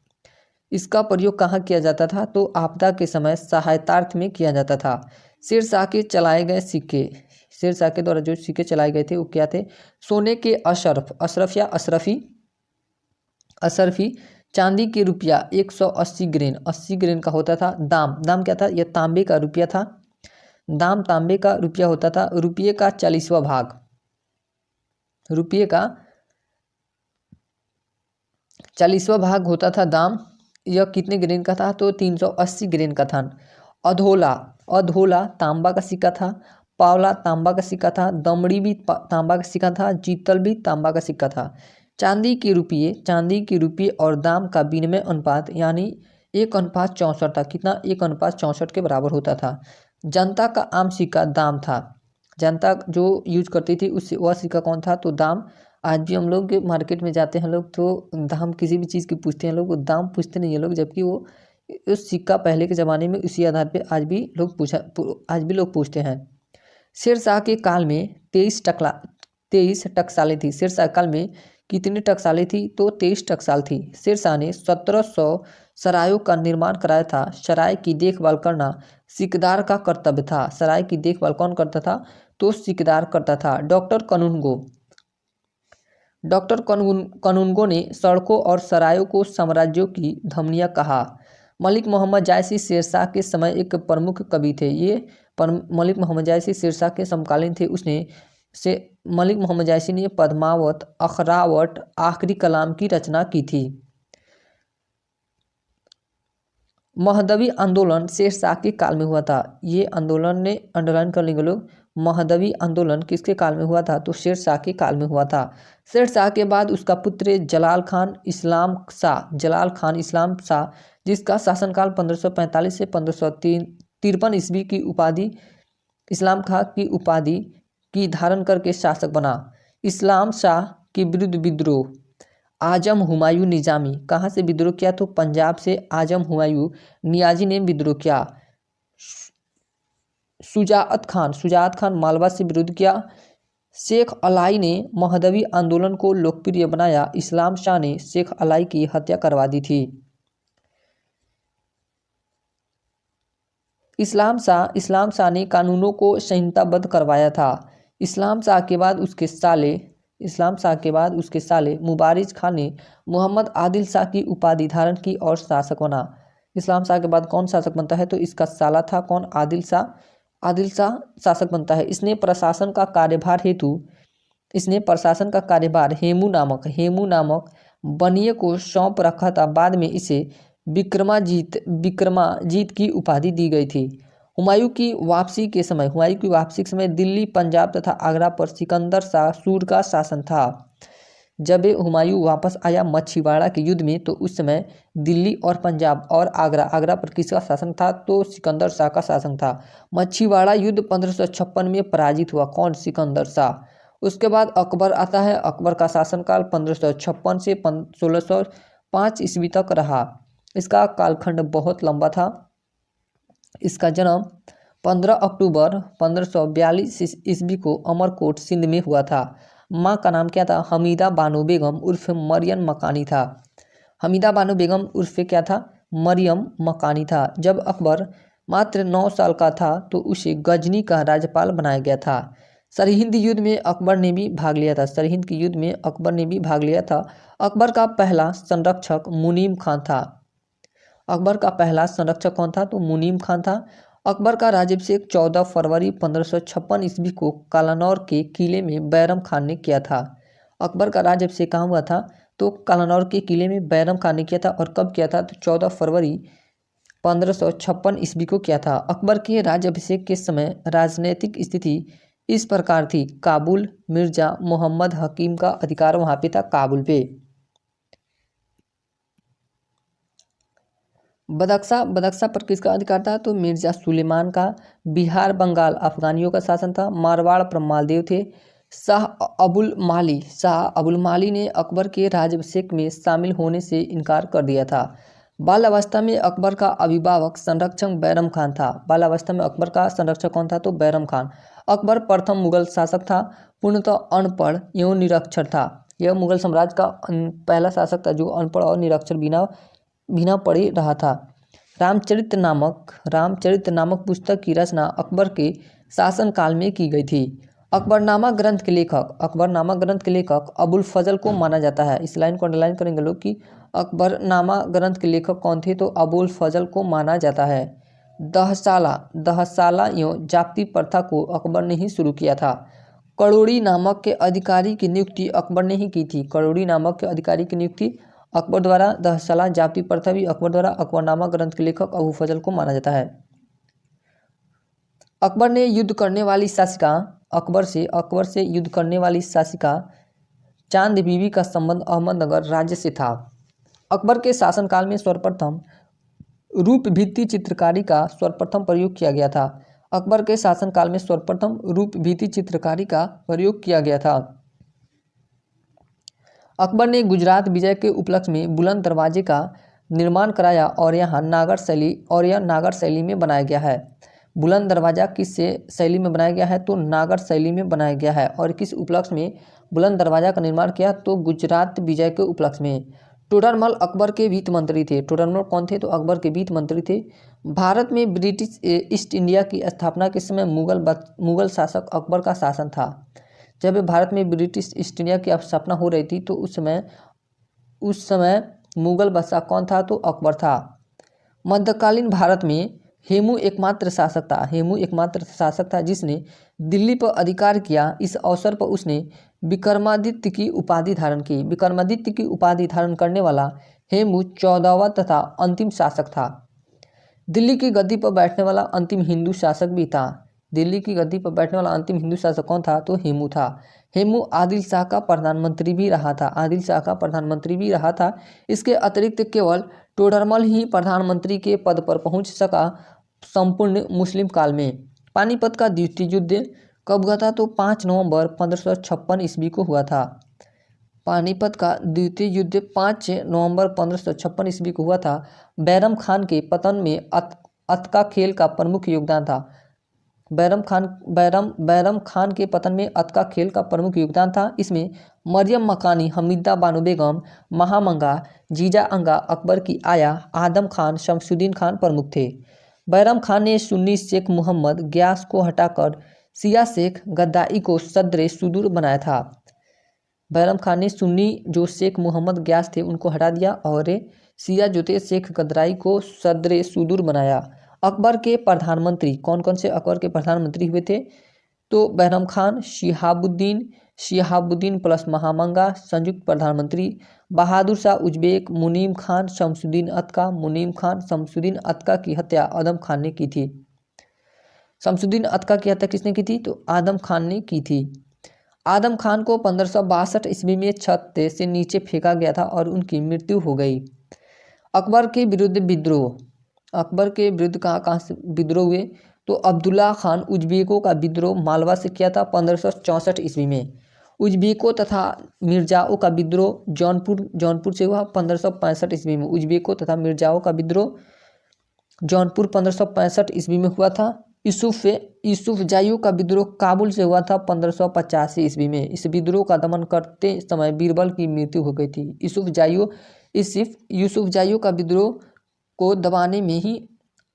इसका प्रयोग कहाँ किया जाता था? तो आपदा के समय सहायतार्थ में किया जाता था। शेर शाह के चलाए गए सिक्के शेर शाह के द्वारा जो सिक्के चलाए गए थे वो क्या थे? सोने के अशरफ या अशरफी, चांदी के रुपया 180 ग्रेन 80 ग्रेन का होता था। दाम क्या था? यह तांबे का रुपया था। दाम तांबे का रुपया होता था। रुपये का 40वां भाग होता था दाम। यह कितने ग्रेन का था? तो 380 ग्रेन का था। अधोला तांबा का सिक्का था। पावला तांबा का सिक्का था। दमड़ी भी तांबा का सिक्का था। जीतल भी तांबा का सिक्का था। चांदी के रुपये और दाम का विनिमय अनुपात यानी 1:64 था। कितना? 1:64 के बराबर होता था। जनता का आम सिक्का दाम था। जनता जो यूज करती थी उससे वह सिक्का कौन था? तो दाम। आज भी हम लोग मार्केट में जाते हैं लोग तो दाम किसी भी चीज़ की पूछते हैं लोग, दाम पूछते नहीं है लोग, जबकि वो उस सिक्का पहले के ज़माने में उसी आधार पे आज भी लोग पूछते हैं। शेर शाह के काल में 23 टकसालें थी। शेर शाह काल में कितनी टकसालें थी? तो 23 टकसाल थी। शेर शाह ने 1700 सरायों का निर्माण कराया था। सराय की देखभाल करना सिकदार का कर्तव्य था। सराय की देखभाल कौन करता था? तो सिकदार करता था। डॉक्टर कनूनगो ने सड़कों और सरायों को साम्राज्यों की धमनियाँ कहा। मलिक मोहम्मद जायसी शेर शाह के समय एक प्रमुख कवि थे। मलिक मोहम्मद जायसी शेर शाह के समकालीन थे। मलिक मोहम्मद जायसी ने पद्मावत, अखरावट, आखिरी कलाम की रचना की थी। महदवी आंदोलन शेर शाह के काल में हुआ था। ये आंदोलन ने अंडरलाइन कर लेंगे लोग। महदवी आंदोलन किसके काल में हुआ था? तो शेर शाह के काल में हुआ था। शेर शाह के बाद उसका पुत्र जलाल खान इस्लाम शाह, जिसका शासनकाल 1545 से 1553 ईस्वी की उपाधि इस्लाम खां की उपाधि की धारण करके शासक बना। इस्लाम शाह के विरुद्ध विद्रोह। आजम हुमायूं निजामी कहाँ से विद्रोह किया? तो पंजाब से आजम हुमायूं नियाजी ने विद्रोह किया। शुजाअत खान मालवा से विरोध किया। शेख अलाई ने महदवी आंदोलन को लोकप्रिय बनाया। इस्लाम शाह ने शेख अलाई की हत्या करवा दी थी। इस्लाम शाह ने कानूनों को संहिताबद्ध करवाया था। इस्लाम शाह के बाद उसके साले मुबारिज खान ने मोहम्मद आदिल शाह की उपाधि धारण की और शासक बना। इस्लाम शाह के बाद कौन शासक बनता है? तो इसका साला था कौन? आदिल शाह शासक बनता है। इसने प्रशासन का कार्यभार हेमू नामक बनिए को सौंप रखा था। बाद में इसे विक्रमाजीत की उपाधि दी गई थी। हुमायूं की वापसी के समय दिल्ली, पंजाब तथा आगरा पर सिकंदर शाह सूर का शासन था। जब हुमायूं वापस आया मछीवाड़ा के युद्ध में तो उस समय दिल्ली और पंजाब और आगरा पर किसका शासन था? तो सिकंदर शाह का शासन था। मछीवाड़ा युद्ध 1556 में पराजित हुआ। कौन? सिकंदर शाह। उसके बाद अकबर आता है। अकबर का शासनकाल 1556 से 1605 ईस्वी तक रहा। इसका कालखंड बहुत लंबा था। इसका जन्म 15 अक्टूबर 1542 ईस्वी को अमरकोट सिंध में हुआ था। माँ का नाम क्या था? हमीदा बानो बेगम उर्फ मरियम मकानी था। हमीदा बानो बेगम उर्फ क्या था? मरियम मकानी था। जब अकबर मात्र 9 साल का था तो उसे गजनी का राज्यपाल बनाया गया था। सरहिंद युद्ध में अकबर ने भी भाग लिया था। सरहिंद के युद्ध में अकबर ने भी भाग लिया था। अकबर का पहला संरक्षक मुनीम खान था। अकबर का पहला संरक्षक कौन था? तो मुनीम खान था। अकबर का राज्याभिषेक 14 फरवरी 1556 ईस्वी को कालानौर के किले में बैरम खान ने किया था। अकबर का राज्याभिषेक कहाँ हुआ था? तो कालानौर के किले में बैरम खान ने किया था। और कब किया था? तो 14 फरवरी 1556 ईस्वी को किया था। अकबर के राज्याभिषेक के समय राजनीतिक स्थिति इस प्रकार थी। काबुल, मिर्जा मोहम्मद हकीम का अधिकार वहाँ पे था, काबुल पे। बदख्शा पर किसका अधिकार था? तो मिर्जा सुलेमान का। बिहार बंगाल अफगानियों का शासन था। मारवाड़ पर मालदेव थे। शाह अबुल माली ने अकबर के राज्याभिषेक में शामिल होने से इनकार कर दिया था। बाल अवस्था में अकबर का अभिभावक संरक्षक बैरम खान था। बाल अवस्था में अकबर का संरक्षक कौन था? तो बैरम खान। अकबर प्रथम मुगल शासक था। पूर्णतः अनपढ़ एवं निरक्षर था। यह मुगल साम्राज्य का पहला शासक था जो अनपढ़ और निरक्षर बिना पढ़े रहा था। रामचरित नामक पुस्तक की रचना अकबर के शासनकाल में की गई थी। अकबरनामा ग्रंथ के लेखक अबुल फजल को माना जाता है। इस लाइन को अंडरलाइन करेंगे लोग कि अकबरनामा ग्रंथ के लेखक कौन थे? तो अबुल फजल को माना जाता है। दहसाला एवं जाप्ती प्रथा को अकबर ने ही शुरू किया था। करोड़ी नामक के अधिकारी की नियुक्ति अकबर ने ही की थी। करोड़ी नामक के अधिकारी की नियुक्ति अकबर द्वारा। दहसाला जाप्ती प्रथा भी अकबर द्वारा। अकबरनामा ग्रंथ के लेखक अबू फजल को माना जाता है। अकबर से युद्ध करने वाली शासिका चांद बीबी का संबंध अहमदनगर राज्य से था। अकबर के शासनकाल में सर्वप्रथम रूप भित्ति चित्रकारी का सर्वप्रथम प्रयोग किया गया था। अकबर के शासनकाल में सर्वप्रथम रूप भित्ति चित्रकारी का प्रयोग किया गया था। अकबर ने गुजरात विजय के उपलक्ष्य में बुलंद दरवाजे का निर्माण कराया और यह नागर शैली में बनाया गया है। बुलंद दरवाजा किस शैली में बनाया गया है? तो नागर शैली में बनाया गया है। और किस उपलक्ष्य में बुलंद दरवाजा का निर्माण किया? तो गुजरात विजय के उपलक्ष्य में। टोडरमल अकबर के वित्त मंत्री थे। टोडरमल कौन थे? तो अकबर के वित्त मंत्री थे। भारत में ब्रिटिश ईस्ट इंडिया की स्थापना के समय मुगल शासक अकबर का शासन था। जब भारत में ब्रिटिश ईस्ट इंडिया की स्थापना हो रही थी तो उस समय मुगल बादशाह कौन था? तो अकबर था। मध्यकालीन भारत में हेमू एकमात्र शासक था जिसने दिल्ली पर अधिकार किया। इस अवसर पर उसने विक्रमादित्य की उपाधि धारण की। विक्रमादित्य की उपाधि धारण करने वाला हेमू 14वां तथा अंतिम शासक था। दिल्ली की गद्दी पर बैठने वाला अंतिम हिंदू शासक भी था। दिल्ली की गद्दी पर बैठने वाला अंतिम हिंदू शासक कौन था? तो हेमू था। हेमू आदिल शाह का प्रधानमंत्री भी रहा था। इसके अतिरिक्त केवल टोडरमल ही प्रधानमंत्री के पद पर पहुंच सका संपूर्ण मुस्लिम काल में। पानीपत का द्वितीय युद्ध कब हुआ था? तो 5 नवंबर 1556 ईस्वी को हुआ था। पानीपत का द्वितीय युद्ध 5 नवंबर 1556 ईस्वी को हुआ था। बैरम खान के पतन में अतका खेल का प्रमुख योगदान था। बैरम खान के पतन में अतका खेल का प्रमुख योगदान था। इसमें मरियम मकानी, हमीदा बानो बेगम, महामंगा, जीजा अंगा, अकबर की आया, आदम खान, शमसुद्दीन खान प्रमुख थे। बैरम खान ने सुन्नी शेख मोहम्मद ग्यास को हटाकर शिया शेख गद्दाई को सदरे सुदूर बनाया था। बैरम खान ने सुन्नी जो शेख मोहम्मद ग्यास थे उनको हटा दिया और शिया जो थे शेख गद्दाई को सदरे सुदूर बनाया। अकबर के प्रधानमंत्री कौन से अकबर के प्रधानमंत्री हुए थे? तो बैरम खान, शिहाबुद्दीन प्लस महामंगा संयुक्त प्रधानमंत्री, बहादुर शाह उज्बेक, मुनीम खान, शमसुद्दीन अतका की हत्या आदम खान ने की थी। शमसुद्दीन अतका की हत्या किसने की थी? तो आदम खान ने की थी। आदम खान को 1562 ईस्वी में छत से नीचे फेंका गया था और उनकी मृत्यु हो गई। अकबर के विरुद्ध कहाँ से विद्रोह हुए? तो अब्दुल्ला खान उज्बेकों का विद्रोह मालवा से किया था 1564 ईस्वी में। उज्बेकों तथा मिर्जाओं का विद्रोह जौनपुर से हुआ 1565 ईस्वी में। उज्बेकों तथा मिर्जाओं का विद्रोह जौनपुर 1565 ईस्वी में हुआ था। यूसुफ जाइयो का विद्रोह काबुल से हुआ था 1585 ईस्वी में। इस विद्रोह का दमन करते समय बीरबल की मृत्यु हो गई थी। यूसुफ जाइयो का विद्रोह को दबाने में ही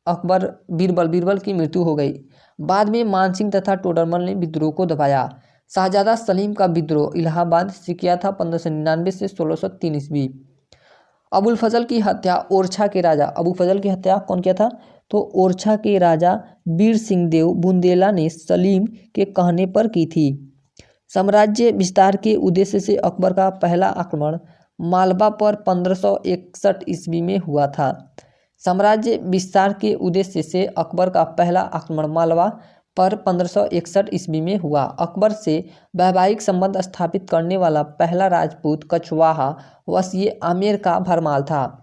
बीरबल की मृत्यु हो गई। बाद में मानसिंह तथा टोडरमल ने विद्रोह को दबाया। शाहजादा सलीम का विद्रोह इलाहाबाद से किया था 1599 से 1603 ईस्वी। अबुल फजल की हत्या ओरछा के राजा अबू फजल की हत्या कौन किया था? तो ओरछा के राजा वीर सिंह देव बुंदेला ने सलीम के कहने पर की थी। साम्राज्य विस्तार के उद्देश्य से अकबर का पहला आक्रमण मालवा पर 1561 ईस्वी में हुआ था। साम्राज्य विस्तार के उद्देश्य से अकबर का पहला आक्रमण मालवा पर 1561 ईस्वी में हुआ। अकबर से वैवाहिक संबंध स्थापित करने वाला पहला राजपूत कछवाहा वसीय आमेर का भरमाल था।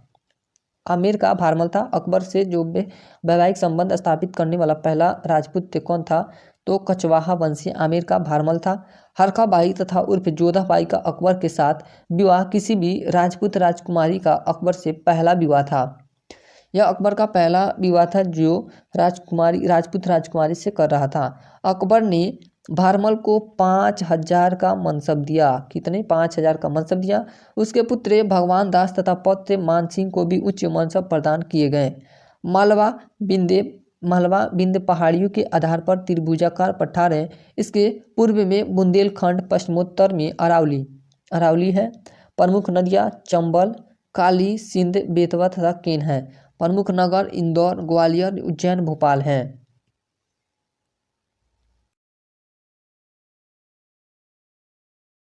अकबर से जो वैवाहिक संबंध स्थापित करने वाला पहला राजपूत कौन था? तो कछवाहा वंशी आमेर का भारमल था। हरखा बाई तथा उर्फ जोधा बाई का अकबर के साथ विवाह किसी भी राजपूत राजकुमारी का अकबर से पहला विवाह था। यह अकबर का पहला विवाह था जो राजपूत राजकुमारी से कर रहा था। अकबर ने भारमल को 5000 का मनसब दिया। कितने? 5000 का मनसब दिया। उसके पुत्र भगवान दास तथा पौत्र मानसिंह को भी उच्च मनसब प्रदान किए गए। मालवा विंध्य पहाड़ियों के आधार पर त्रिभुजाकार पठार है। इसके पूर्व में बुंदेलखंड, पश्चिमोत्तर में अरावली है। प्रमुख नदियाँ चंबल, काली, सिंध, बेतवा तथा केन है। प्रमुख नगर इंदौर, ग्वालियर, उज्जैन, भोपाल हैं।